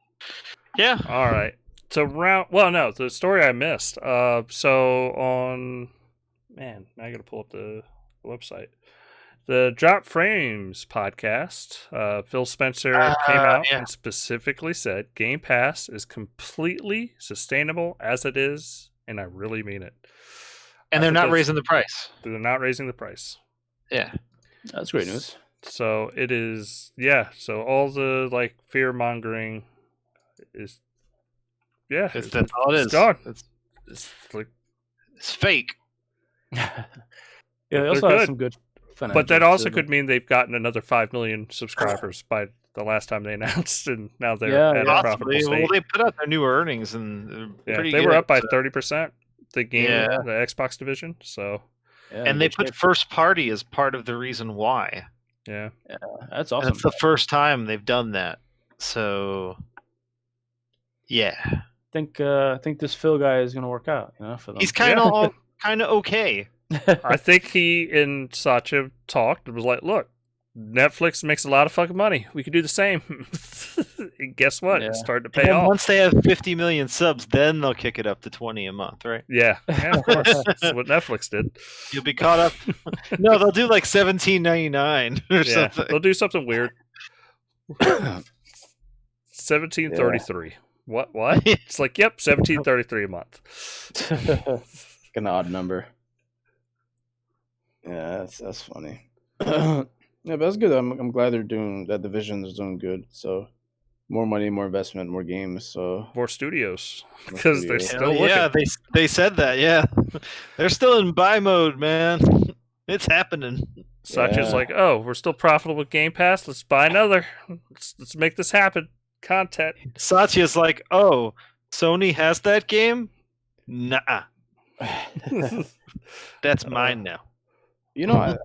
yeah. All right. So the story I missed. So on, man, now I got to pull up the website. The Drop Frames podcast. Phil Spencer came out and specifically said Game Pass is completely sustainable as it is, and I really mean it. And they're not raising the price. They're not raising the price. Yeah. That's great news. So it is, yeah. So all the like fear mongering is, yeah, That's all it is. It's gone. It's like, it's fake. Yeah, they also good. have some good financials. But that also too. could mean they've gotten another 5 million subscribers by the last time they announced, and now they're at a profitable Possibly. state. Well, they put out their new earnings, and They were up by 30%. The game, Yeah. the Xbox division. So, Yeah, and they good put shape. first party as part of the reason why. yeah. That's And awesome. it's the first time they've done that. So, yeah, I think this Phil guy is gonna work out. For them. he's kind of okay. I think he and Satya talked and was like, look, Netflix makes a lot of fucking money. We could do the same. And guess what? Yeah. It's starting to And pay then off. once they have 50 million subs, then they'll kick it up to 20 a month, right? Yeah, of course. That's what Netflix did. You'll be caught up. No, they'll do like $17.99 or Yeah, something. they'll do something weird. 1733. What? It's like, yep, 1733 a month. An odd number. Yeah, that's funny. Yeah, but that's good. I'm glad they're doing that. Division is doing good. So more money, more investment, more games. So More studios more because they're studios. still looking. Yeah, they said that. Yeah, they're still in buy mode, man. It's happening. Satya's Yeah. like, oh, we're still profitable with Game Pass. Let's buy another. Let's make this happen. Content. Satya's like, oh, Sony has that game? Nah, that's mine now. I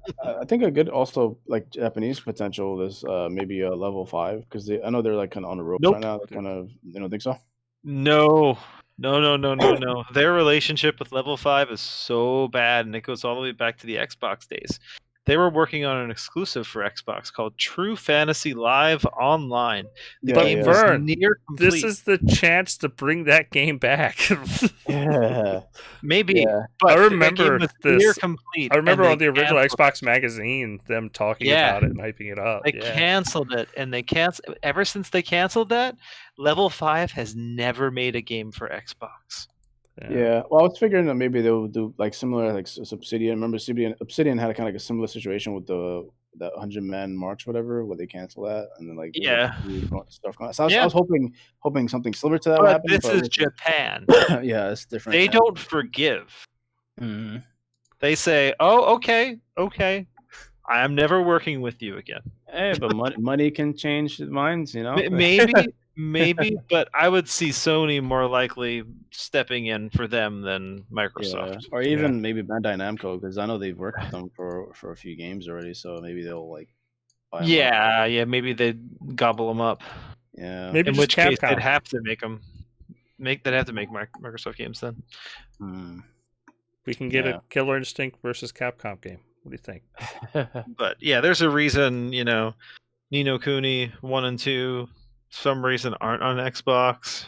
think a good also like Japanese potential is maybe a level 5 because I know they're like kind of on the ropes Nope. right now. Kind of, think so? No. Their relationship with Level 5 is so bad, and it goes all the way back to the Xbox days. They were working on an exclusive for Xbox called True Fantasy Live Online. The But game was Vern, near complete. This is the chance to bring that game back. Yeah. Maybe, Yeah. but I that remember game was this. near complete. I remember and on the they original canceled Xbox magazine them talking about it and hyping it up. They Yeah. canceled it, and they canceled. Ever since they canceled that, Level 5 has never made a game for Xbox. Yeah, well, I was figuring that maybe they would do like similar, like Obsidian. Remember, Obsidian had a kind of like a similar situation with the 100-man march, whatever, where they canceled that, and then like Yeah. stuff. So I was hoping something similar to that would But happen. this is Japan. Yeah, it's different. They yeah. don't forgive. Mhm. They say, "Oh, okay, I am never working with you again." Hey, but money can change minds, Maybe, but I would see Sony more likely stepping in for them than Yeah, Microsoft. or even maybe Bandai Namco, because I know they've worked with them for a few games already, so maybe they'll like. Buy 'em up. Yeah, maybe they'd gobble them up. Yeah. Maybe In just which case, Capcom. they'd have to make Microsoft games then. Hmm. We can get Yeah. a Killer Instinct versus Capcom game. What do you think? But yeah, there's a reason, Ni no Kuni 1 and 2, some reason aren't on Xbox.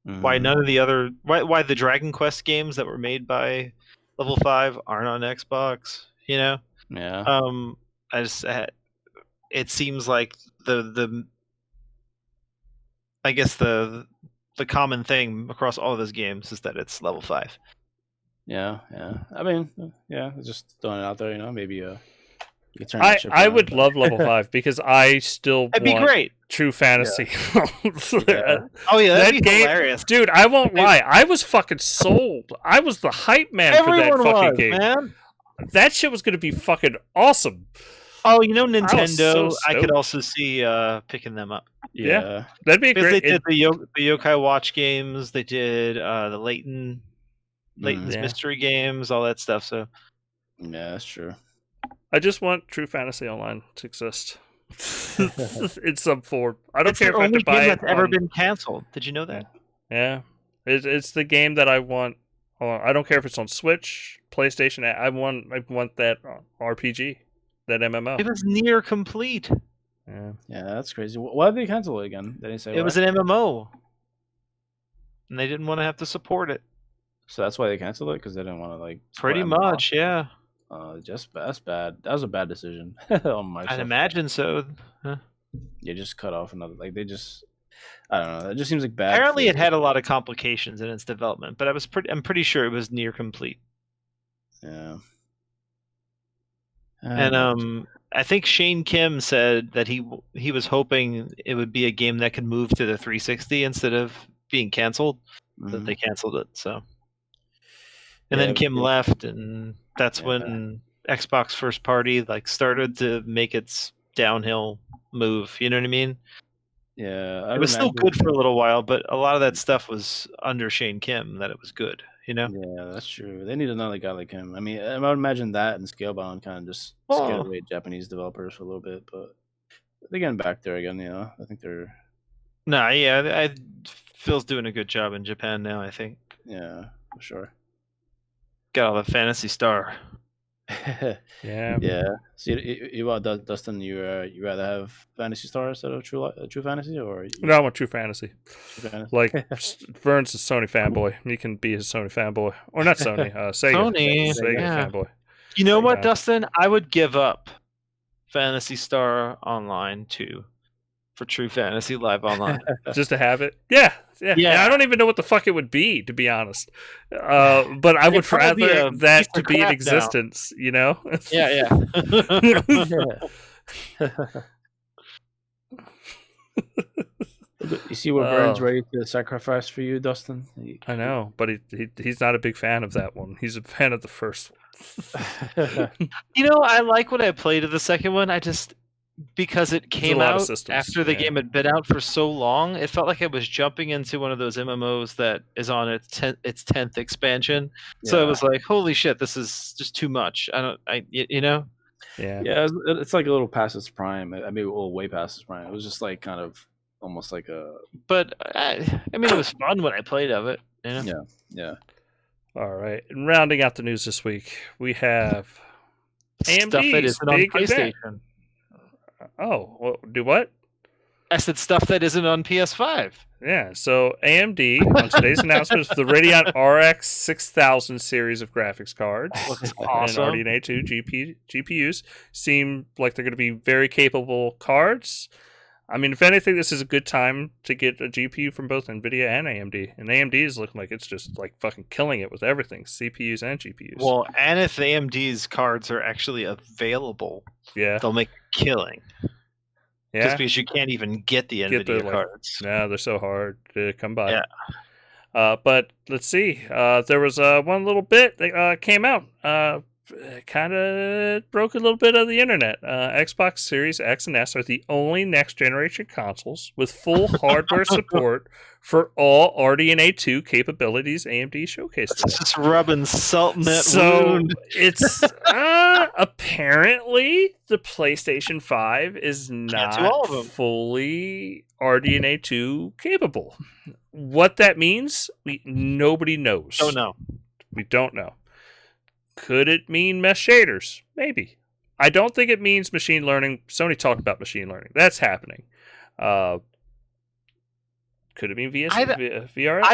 Why Mhm. none of the other why the Dragon Quest games that were made by Level 5 aren't on Xbox, Yeah. I just it seems like the I guess the common thing across all of those games is that it's Level 5. Yeah. I mean, yeah, just throwing it out there, maybe you can turn that ship I around, would but- love Level 5 because I still It'd be want great. True Fantasy. Yeah. Oh yeah, that'd That be game- hilarious. Dude, I won't lie. I was fucking sold. I was the hype man for that Everyone fucking was, game. man. That shit was going to be fucking awesome. Oh, so Nintendo, I could stoked. also see picking them up. Yeah. That'd be Because great. they did the Yokai Watch games, they did the Layton's Yeah. mystery games, all that stuff. So Yeah, that's true. I just want True Fantasy Online to exist in some form. I don't it's care the if I have only to buy game it. that's ever on- been canceled. Did you know that? Yeah, it's the game that I want I don't care if it's on Switch, PlayStation. I want that RPG, that MMO. It was near complete. Yeah. Yeah, that's crazy. Why did they cancel it again? They didn't say It why? was an MMO, and they didn't want to have to support it. So that's why they canceled it, because they didn't want to like. support Pretty MMO? much, yeah. That's bad. That was a bad decision on my I'd side. imagine so. You just cut off another. Like they just. I don't know. It just seems like bad. Apparently, for- it had a lot of complications in its development, but I'm pretty sure it was near complete. Yeah. And I think Shane Kim said that he was hoping it would be a game that could move to the 360 instead of being canceled. But they canceled it. So, and then Kim left, and that's when Xbox first party like started to make its downhill move. You know what I mean? Yeah, It was still good for a little while, but a lot of that stuff was under Shane Kim that it was good. You know? Yeah, that's true. They need another guy like him. I mean, I would imagine that and Scalebound kind of just scared away Japanese developers for a little bit, but they're getting back there again. You know, I think they're. No, yeah, Phil's doing a good job in Japan now. I think. Yeah, for sure. Got all the Fantasy Star. Yeah. Yeah. So you Dustin? You rather have Fantasy Star instead of True Fantasy, or No, I want True Fantasy. True Fantasy? Like Vern's a Sony fanboy. He can be a Sony fanboy, or not Sony. Sega. Sony, Sega yeah. fanboy. You know what, Yeah. Dustin? I would give up Fantasy Star Online 2 for True Fantasy Live Online. Just to have it. Yeah. Yeah. And I don't even know what the fuck it would be, to be honest. But I would probably be rather a that piece to of be in crap now. existence. You know. Yeah. You see what Vern's ready to sacrifice for you, Dustin? I know, but he's not a big fan of that one. He's a fan of the first one. You know, I like what I played of the second one. I just because it came lot of out systems, after the yeah. game had been out for so long, it felt like I was jumping into one of those MMOs that is on its 10th expansion. So it was like, holy shit, this is just too much. You know. Yeah. Yeah, it's like a little past its prime. I mean, well, way past its prime. It was just like kind of almost like a. But I mean, it was fun when I played of it. You know? Yeah. All right. And rounding out the news this week, we have Stuff that AMD's isn't on big event. PlayStation. Oh, well, do what? I said stuff that isn't on PS5. Yeah, so AMD on today's announcement of the Radeon RX 6000 series of graphics cards Looks awesome. and RDNA 2 GPUs seem like they're going to be very capable cards. I mean, if anything, this is a good time to get a GPU from both NVIDIA and AMD. And AMD is looking like it's just like fucking killing it with everything, CPUs and GPUs. Well, and if AMD's cards are actually available, yeah, they'll make a killing. yeah. Just because you can't even get the NVIDIA cards. No, they're so hard to come by. Yeah. But let's see. There was one little bit that came out. Kind of broke a little bit of the internet. Xbox Series X and S are the only next-generation consoles with full hardware support for all RDNA 2 capabilities AMD showcased. It's just rubbing salt in that So wound. it's apparently the PlayStation 5 is do not all of them. fully RDNA 2 capable. What that means, nobody knows. Oh no. We don't know. Could it mean mesh shaders? Maybe. I don't think it means machine learning. Sony talked about machine learning. That's happening. Could it mean VRS? I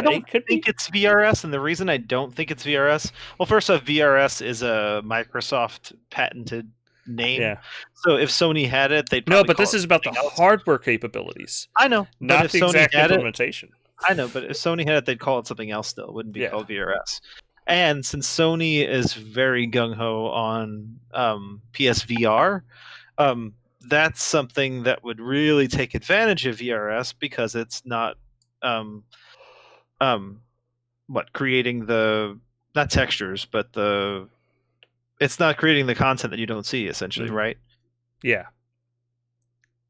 don't Could think it's VRS, and the reason I don't think it's VRS, well, first off, VRS is a Microsoft patented name. Yeah. So if Sony had it, they'd No, probably but call this it is about the something else. hardware capabilities, I know, but not if the Sony exact had it, implementation. I know, but if Sony had it, they'd call it something else still. It wouldn't be Yeah. called VRS. And since Sony is very gung-ho on PSVR, that's something that would really take advantage of VRS because it's not creating the not textures, but it's not creating the content that you don't see, essentially, right? Yeah.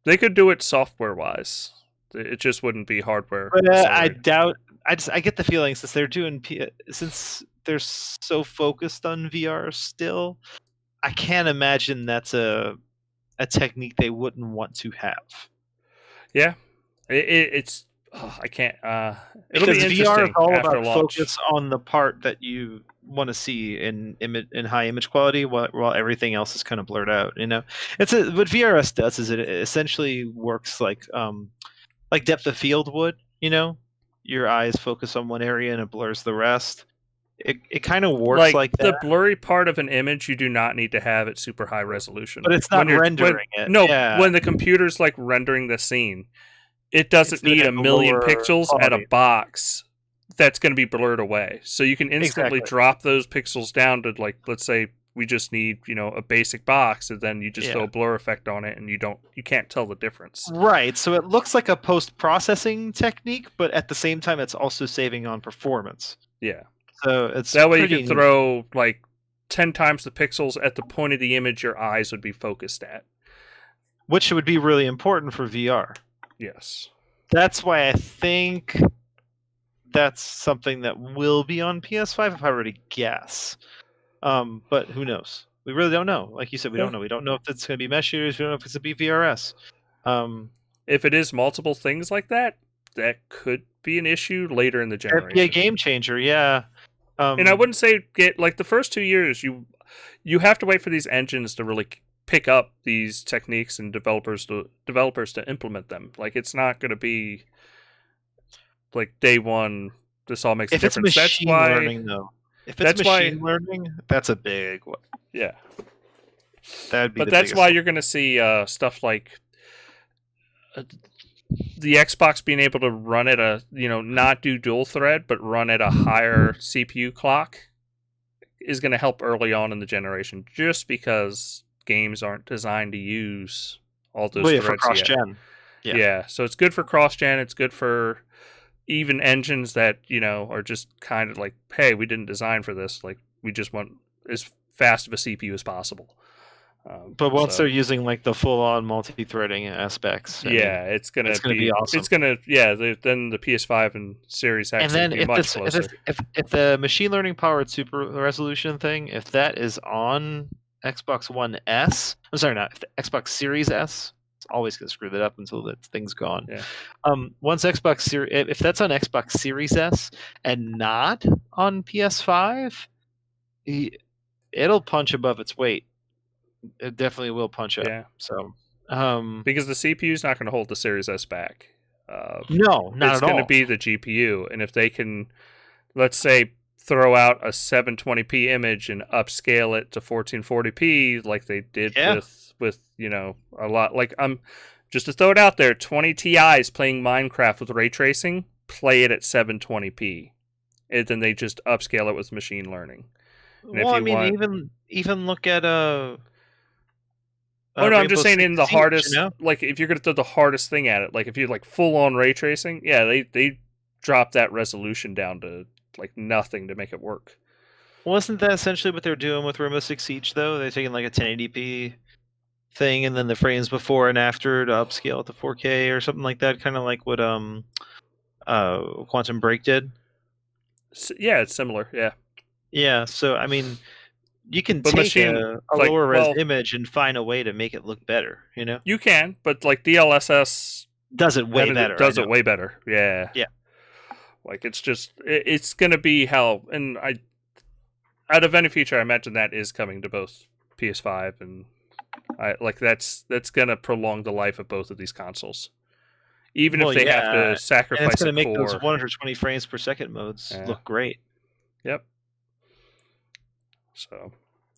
They could do it software-wise. It just wouldn't be hardware. But I accelerated. doubt. I get the feeling since they're doing since they're so focused on VR still, I can't imagine that's a technique they wouldn't want to have. Yeah. It's I can't. It'll Because be VR interesting is all after about launch. focus on the part that you want to see in high image quality, while everything else is kind of blurred out. What VRS does is it essentially works like depth of field would. Your eyes focus on one area and it blurs the rest. It kind of works like the that, blurry part of an image you do not need to have at super high resolution. but it's not rendering it. No, Yeah. when the computer's like rendering the scene, it doesn't It's need at a million lower pixels at a quality. box that's going to be blurred away. So you can instantly Exactly. drop those pixels down to, like, let's say we just need, a basic box, and then you just throw a blur effect on it, and you can't tell the difference. Right. So it looks like a post-processing technique, but at the same time, it's also saving on performance. Yeah. So it's That way you pretty can throw like 10 times the pixels at the point of the image your eyes would be focused at. Which would be really important for VR. Yes. That's why I think that's something that will be on PS5 if I were to guess. But who knows? We really don't know. Like you said, we don't know. We don't know if it's going to be mesh shooters. We don't know if it's going to be VRS. If it is multiple things like that, that could be an issue later in the generation. It'd be a game changer, yeah. And I wouldn't say the first 2 years, you have to wait for these engines to really pick up these techniques and developers to implement them. Like, it's not going to be like day one. This all makes a difference. If it's machine learning, though, if it's machine learning, that's a big one. Yeah, that'd be. But that's why you're going to see stuff like the Xbox being able to run at a not do dual thread, but run at a higher CPU clock is going to help early on in the generation, just because games aren't designed to use all those threads for cross-gen. Yeah, so it's good for cross-gen. It's good for even engines that are just kind of like, hey, we didn't design for this. Like, we just want as fast of a CPU as possible. But once they're using like the full-on multi-threading aspects, it's gonna be awesome. It's gonna then the PS5 and Series X and then be much closer. If the machine learning powered super resolution thing, if that is on Xbox One S, I'm sorry, not the Xbox Series S. It's always gonna screw that up until that thing's gone. Yeah. Once Xbox Series, if that's on Xbox Series S and not on PS5, it'll punch above its weight. It definitely will punch up. Yeah. So, because the CPU is not going to hold the Series S back. No, not at all. It's going to be the GPU, and if they can, let's say, throw out a 720p image and upscale it to 1440p, like they did with a lot. Like, just to throw it out there, 20 Ti's playing Minecraft with ray tracing, play it at 720p, and then they just upscale it with machine learning. And well, I mean, even look at I'm just saying in the hardest, like if you're going to throw the hardest thing at it, like if you're like full on ray tracing, they drop that resolution down to like nothing to make it work. Wasn't that essentially what they're doing with Rainbow Six Siege though? They're taking like a 1080p thing and then the frames before and after to upscale it to 4K or something like that, kind of like what Quantum Break did. Yeah, it's similar. Yeah. Yeah. So I mean, you can take a lower res image and find a way to make it look better, You can, but like DLSS does it way better. Does it way better. Yeah. Yeah. Like it's going to be how, and out of any feature, I imagine that is coming to both PS5 and that's going to prolong the life of both of these consoles. Even if they have to sacrifice and it's going to make those 120 frames per second modes look great. Yep. So,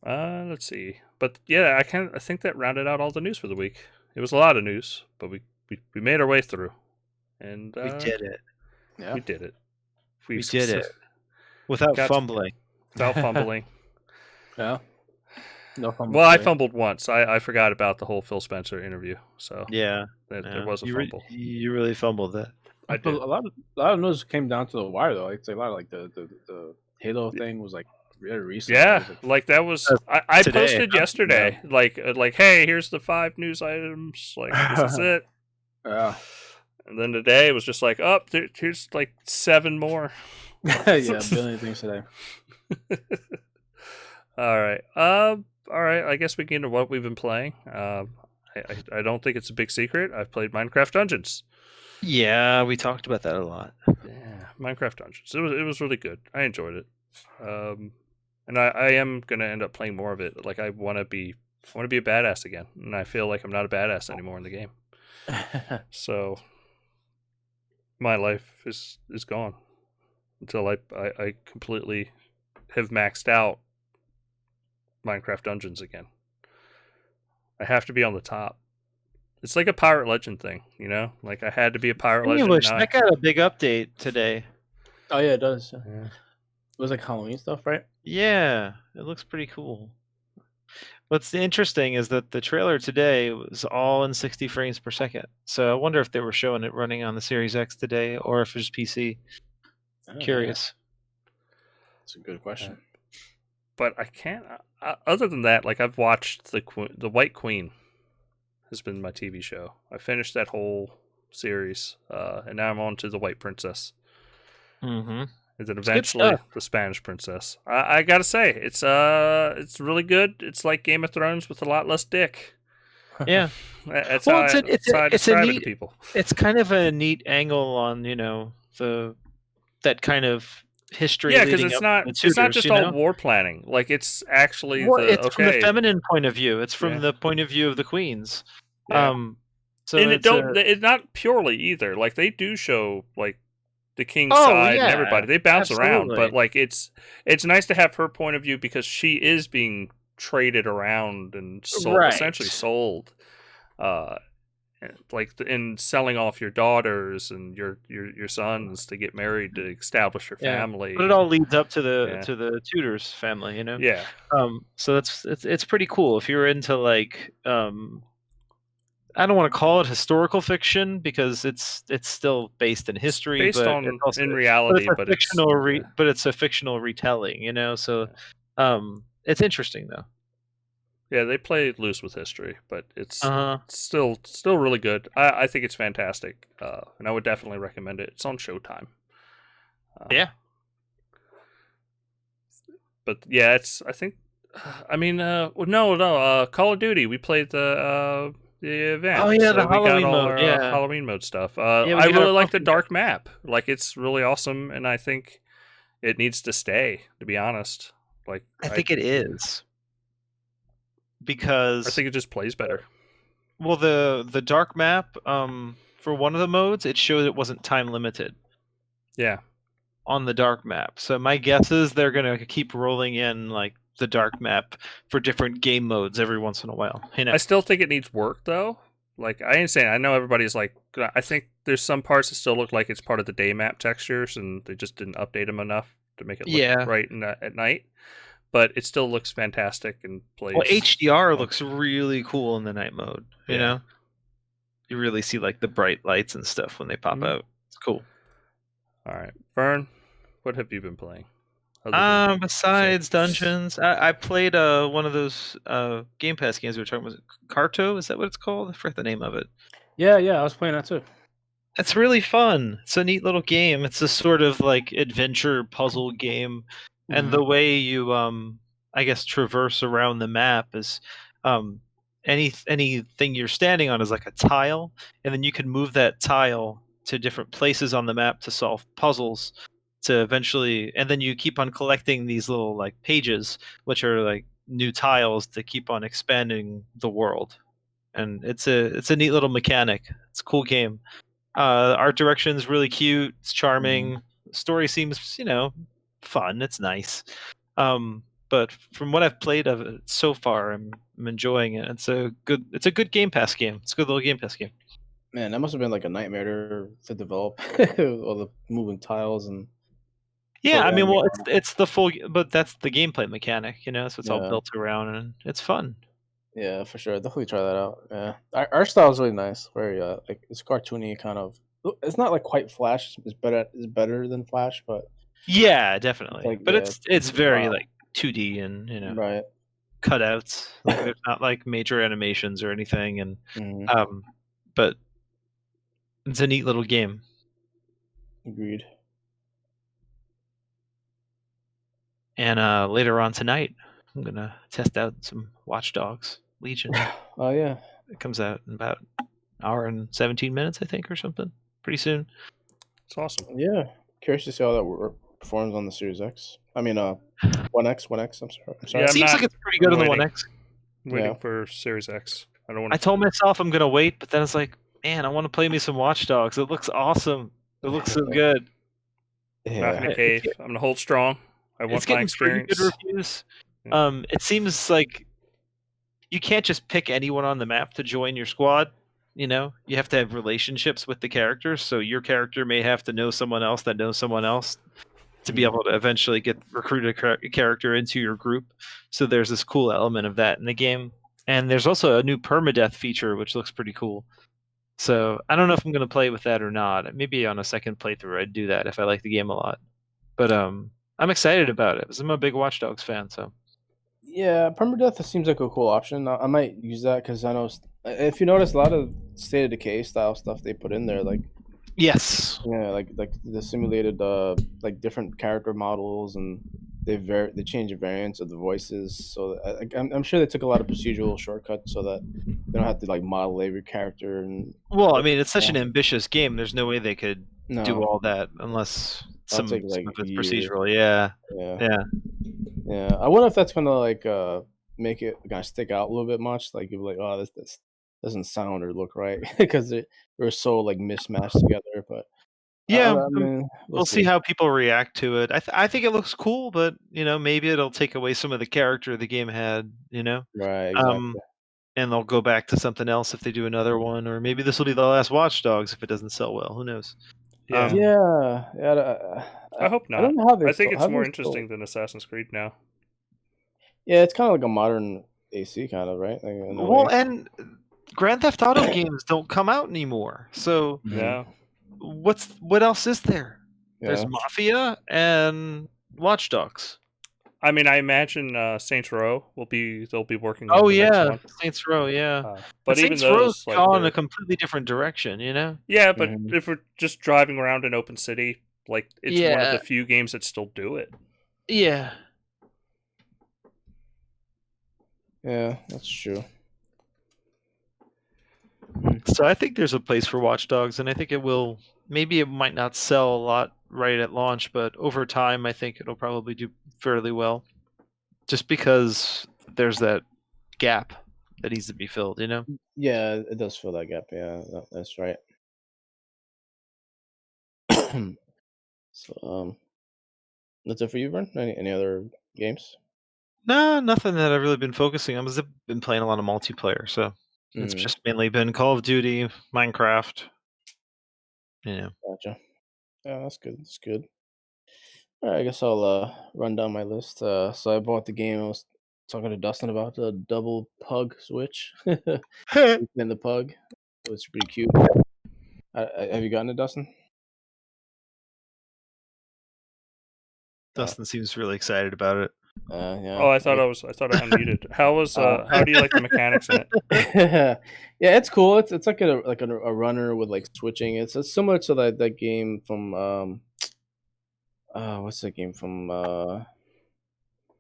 let's see. But yeah, I think that rounded out all the news for the week. It was a lot of news, but we made our way through, and we did it. Yeah, we did it. We did it without fumbling. Without fumbling. Yeah. No fumbling. Well, I fumbled once. I forgot about the whole Phil Spencer interview. So yeah, there was a fumble. You really fumbled that. I did. A lot of news came down to the wire though. It's like a lot of like the Halo thing was like really recent. Yeah, like that was I posted yesterday. Yeah. Like, hey, here's the 5 news items. Like, this is it. Yeah. And then today it was just like, here's like 7 more. Yeah, a billion things today. All right. I guess we get into what we've been playing. I don't think it's a big secret. I've played Minecraft Dungeons. Yeah, we talked about that a lot. Yeah, Minecraft Dungeons. It was really good. I enjoyed it. And I am gonna end up playing more of it. Like I want to be a badass again, and I feel like I'm not a badass anymore in the game. So my life is gone until I completely have maxed out Minecraft Dungeons again. I have to be on the top. It's like a Pirate Legend thing, you know? Like I had to be a Pirate Legend. English, that got a big update today. Oh yeah, it does. Yeah. It was like Halloween stuff, right? Yeah, it looks pretty cool. What's interesting is that the trailer today was all in 60 frames per second. So I wonder if they were showing it running on the Series X today or if it's PC. Curious. That's a good question. But I can't. Other than that, like I've watched the White Queen has been my TV show. I finished that whole series, and now I'm on to the White Princess. Mm-hmm. And then eventually the Spanish Princess. I gotta say, it's really good. It's like Game of Thrones with a lot less dick. Yeah, that's how I describe it to people. It's kind of a neat angle on that kind of history. Yeah, because it's not just all war planning. Like it's actually it's from the feminine point of view. It's from the point of view of the queens. Yeah. So and it's not purely either. Like they do show like the king's side and everybody. They bounce around, but like it's nice to have her point of view because she is being traded around and sold, essentially sold. Like in selling off your daughters and your sons to get married to establish your family. But it all leads up to the Tudors family, you know. Yeah. So it's pretty cool if you're into like I don't want to call it historical fiction because it's still based in history, based but on also, in reality, but it's a fictional retelling, you know. So it's interesting though. Yeah, they play loose with history, but it's still really good. I think it's fantastic, and I would definitely recommend it. It's on Showtime. Yeah. But yeah, it's. I think. I mean, no. Call of Duty. We played the event. Oh yeah, the Halloween mode. Halloween mode stuff. I really like the dark map. Like it's really awesome, and I think it needs to stay. To be honest, like I think it is. Because I think it just plays better. Well, the dark map, for one of the modes, it showed it wasn't time limited. Yeah. On the dark map, so my guess is they're gonna keep rolling in like the dark map for different game modes every once in a while. You know? I still think it needs work though. Like I ain't saying I know everybody's like. I think there's some parts that still look like it's part of the day map textures, and they just didn't update them enough to make it look right at night. But it still looks fantastic and plays. Well, HDR looks really cool in the night mode. You know, you really see like the bright lights and stuff when they pop out. It's cool. All right, Vern, what have you been playing? Besides Dungeons, I played one of those Game Pass games we were talking about. Carto, is that what it's called? I forgot the name of it. Yeah, I was playing that too. It's really fun. It's a neat little game. It's a sort of like adventure puzzle game. And the way you, I guess, traverse around the map is anything you're standing on is like a tile, and then you can move that tile to different places on the map to solve puzzles. To eventually, and then you keep on collecting these little like pages, which are like new tiles to keep on expanding the world. And it's a neat little mechanic. It's a cool game. Art direction is really cute. It's charming. Story seems, fun. It's nice. But from what I've played of it so far, I'm enjoying it. It's a good Game Pass game. It's a good little Game Pass game. Man, that must have been like a nightmare to develop. All the moving tiles and. Yeah, I mean, well, it's the full, but that's the gameplay mechanic, so it's all built around, and it's fun. Yeah, for sure. Definitely try that out. Yeah, our style is really nice. Very like it's cartoony kind of. It's not like quite Flash. It's better than Flash, but yeah, definitely. Like, but it's very like 2D and right cutouts. Like, there's not like major animations or anything, and but it's a neat little game. Agreed. And later on tonight, I'm gonna test out some Watch Dogs Legion. Oh yeah, it comes out in about an hour and 17 minutes, I think, or something. pretty soon. It's awesome. Yeah, curious to see how that performs on the Series X. I mean, One X. I'm sorry. Yeah, It I'm seems not- like it's pretty good I'm on the waiting. One X. Waiting Yeah. for Series X. I don't want. I told myself I'm gonna wait, but then it's like, man, I want to play me some Watch Dogs. It looks awesome. It looks so good. Not Yeah. gonna cave. I'm gonna hold strong. I It's want my getting pretty experience. good reviews. Yeah. It seems like you can't just pick anyone on the map to join your squad. You know, you have to have relationships with the characters. So your character may have to know someone else that knows someone else to be able to eventually recruit a character into your group. So there's this cool element of that in the game. And there's also a new permadeath feature, which looks pretty cool. So I don't know if I'm going to play with that or not. Maybe on a second playthrough I'd do that if I like the game a lot. But I'm excited about it because I'm a big Watch Dogs fan. So Yeah, permadeath seems like a cool option. I might use that because I know if you notice a lot of State of Decay style stuff they put in there, like yes, yeah, like the simulated like different character models, and they change the variants of the voices. So I'm sure they took a lot of procedural shortcuts so that they don't have to like model every character. And well, I mean, it's such an ambitious game. There's no way they could do all that unless some take, of like, it's years. procedural. Yeah. I wonder if that's gonna like make it kind of stick out a little bit much. Like you're like, oh, this doesn't sound or look right because they're so like mismatched together. But Yeah, I mean, we'll see how people react to it. I think it looks cool, but maybe it'll take away some of the character the game had. Right, exactly. And they'll go back to something else if they do another one, or maybe this will be the last Watch Dogs if it doesn't sell well. Who knows? Yeah. I hope not. I don't know how they. I think it's more interesting than Assassin's Creed now. Yeah, it's kind of like a modern AC, kind of, right? Like, in a Well, way. and Grand Theft Auto games don't come out anymore, so Yeah. what else is there? Yeah. There's Mafia and Watch Dogs. I mean, I imagine Saints Row they'll be working on Oh the next yeah, one. Saints Row, yeah. But even Saints Row's those, like, gone a completely different direction, yeah, but if we're just driving around an open city, like it's one of Yeah. the few games that still do it. Yeah. Yeah, that's true. So I think there's a place for Watch Dogs, and I think maybe it might not sell a lot right at launch, but over time I think it'll probably do fairly well. Just because there's that gap that needs to be filled, Yeah, it does fill that gap. Yeah, that's right. So, that's it for you, Vern? Any other games? No, nothing that I've really been focusing on. I've been playing a lot of multiplayer, so it's just mainly been Call of Duty, Minecraft. Gotcha. Yeah, that's good. That's good. All right, I guess I'll run down my list. So I bought the game I was talking to Dustin about, the double pug switch. And the pug. It was pretty cute. Have you gotten it, Dustin? Dustin seems really excited about it. Yeah. Oh, I thought I unmuted. How do you like the mechanics in it? Yeah, it's cool. It's like a runner with like switching. It's similar to that game from what's that game from? Let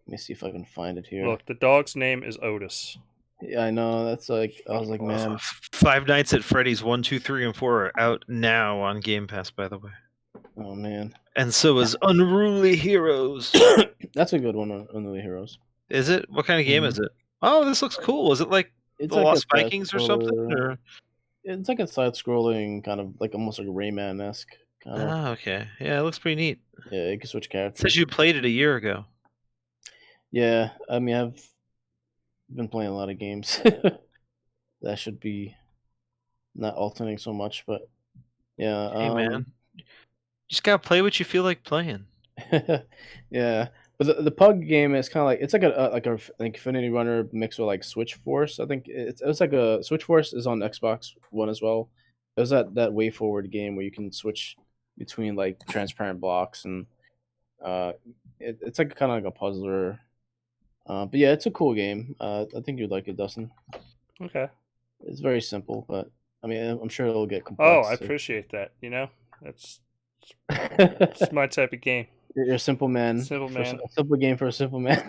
me see if I can find it here. Look, the dog's name is Otis. Yeah, I know. That's like I was like, man. Five Nights at Freddy's 1, 2, 3, and 4 are out now on Gamepass, by the way. Oh man. And so is Unruly Heroes. That's a good one, Unruly Heroes. Is it? What kind of game is it? Oh, this looks cool. Is it like It's the like Lost Vikings or something? Or? It's like a side-scrolling kind of like almost like a Rayman-esque kind of. Oh, okay. Yeah, it looks pretty neat. Yeah, you can switch It characters. says you played it a year ago. Yeah, I mean I've been playing a lot of games. That should be not alternating so much, but yeah. Hey man, you just gotta play what you feel like playing. Yeah, but the pug game is kind of like it's like a Infinity Runner mixed with like Switch Force. I think it was like a Switch Force is on Xbox One as well. It was that way forward game where you can switch between like transparent blocks, and it's like kind of like a puzzler. But yeah, it's a cool game. I think you'd like it, Dustin. Okay. It's very simple, but I mean, I'm sure it'll get Oh, complex. I appreciate that. That's my type of game. You're a simple man. Simple man. A simple game for a simple man.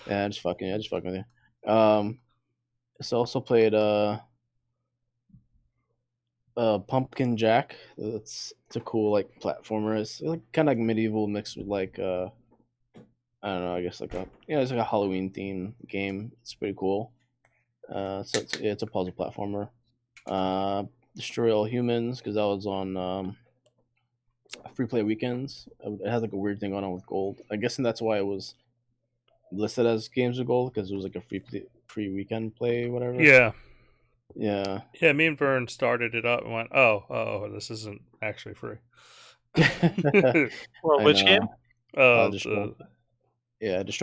Yeah, I'm just fucking with you. So also played Pumpkin Jack. It's a cool like platformer. It's like kind of like medieval mixed with like I don't know. I guess like it's like a Halloween theme game. It's pretty cool. So it's a puzzle platformer. Destroy All Humans because that was on free play weekends. It has like a weird thing going on with gold. I'm guessing that's why it was listed as games of gold because it was like a free weekend play, whatever. Yeah. Yeah. Yeah, me and Vern started it up and went, oh, this isn't actually free. Well, which game? Destroy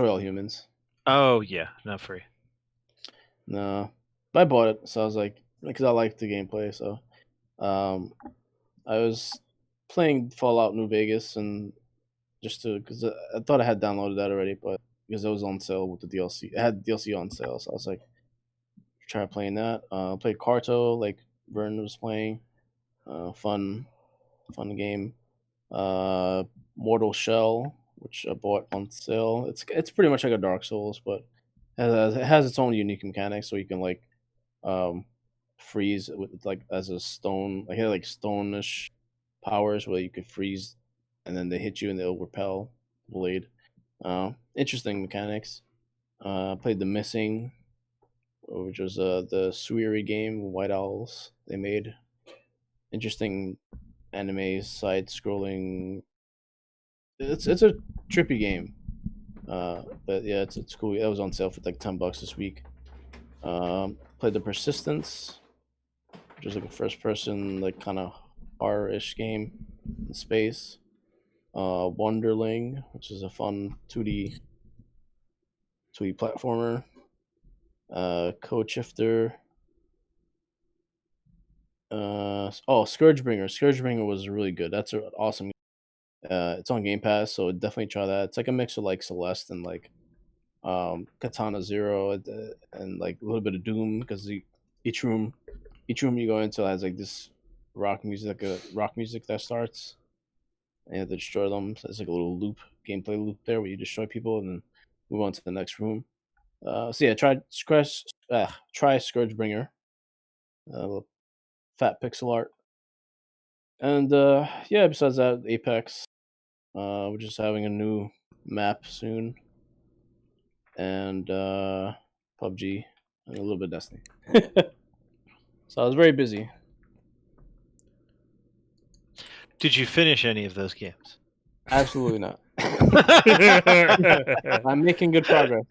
All Humans. Oh yeah, not free. No, but I bought it, so I was like, because I liked the gameplay. So, I was playing Fallout New Vegas, and because I thought I had downloaded that already, but because it was on sale with the DLC, it had DLC on sale, so I was like, try playing that. Played Carto, like Vern was playing. Fun game. Mortal Shell, which I bought on sale. It's pretty much like a Dark Souls, but it has its own unique mechanics. So you can like freeze with like as a stone, like it had like stone-ish powers where you could freeze, and then they hit you and they'll repel blade. Interesting mechanics. Played The Missing, which was the Suiri game, White Owls. They made interesting anime side-scrolling. It's a trippy game, but yeah, it's cool. It was on sale for like $10 this week. Played The Persistence, which is like a first-person, like kind of horror-ish game in space. Wonderling, which is a fun 2D platformer. Code Shifter. Scourgebringer. Scourgebringer was really good. That's an awesome. It's on Gamepass, so definitely try that. It's like a mix of like Celeste and like Katana Zero and like a little bit of Doom because each room you go into has like this rock music that starts, and you have to destroy them. So it's like a little gameplay loop there where you destroy people and then move on to the next room. So yeah, try Scourgebringer. Fat pixel art. And yeah, besides that, Apex, we're just having a new map soon, and PUBG, and a little bit of Destiny. So I was very busy. Did you finish any of those games? Absolutely not. I'm making good progress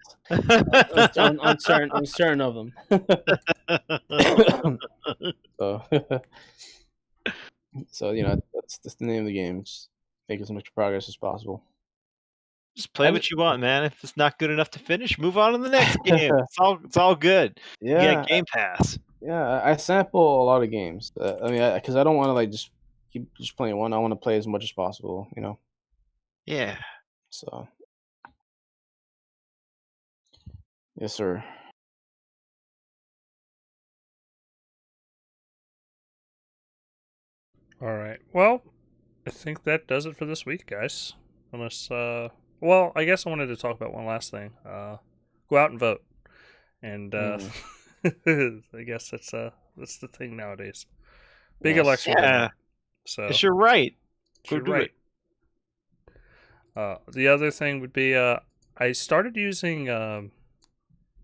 on certain of them. So that's the name of the game. Just make as much progress as possible. Just play what you want, man. If it's not good enough to finish, move on to the next game. It's all good. Yeah, you got Gamepass. Yeah, I sample a lot of games. Because I don't want to like just keep just playing one. I want to play as much as possible. Yeah. So. Yes, sir. All right. Well, I think that does it for this week, guys. Unless, well, I guess I wanted to talk about one last thing. Go out and vote, and I guess that's the thing nowadays. Big election. Yeah. So it's your right. Go do it. The other thing would be I started using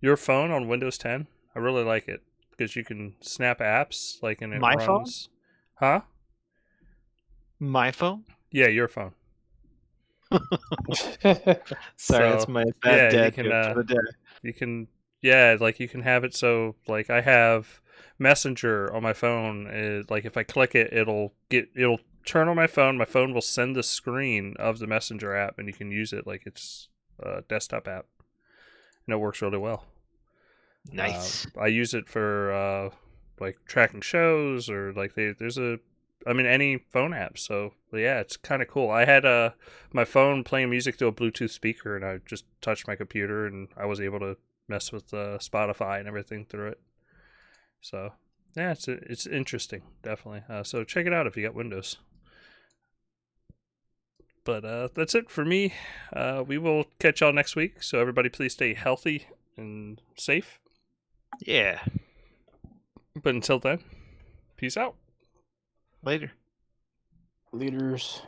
your phone on Windows 10. I really like it because you can snap apps like and it My runs. Phone? Huh? My phone? Yeah, your phone. Sorry, that's my bad dad joke for the day. You can you can have it so like I have Messenger on my phone. Like if I click it, it'll turn on my phone. My phone will send the screen of the Messenger app, and you can use it like it's a desktop app, and it works really well. Nice. I use it for like tracking shows or like any phone app. So yeah, it's kind of cool. I had my phone playing music through a Bluetooth speaker, and I just touched my computer, and I was able to mess with Spotify and everything through it. So yeah, it's interesting, definitely. So check it out if you got Windows. But that's it for me. We will catch y'all next week. So everybody, please stay healthy and safe. Yeah. But until then, peace out. Later. Leaders.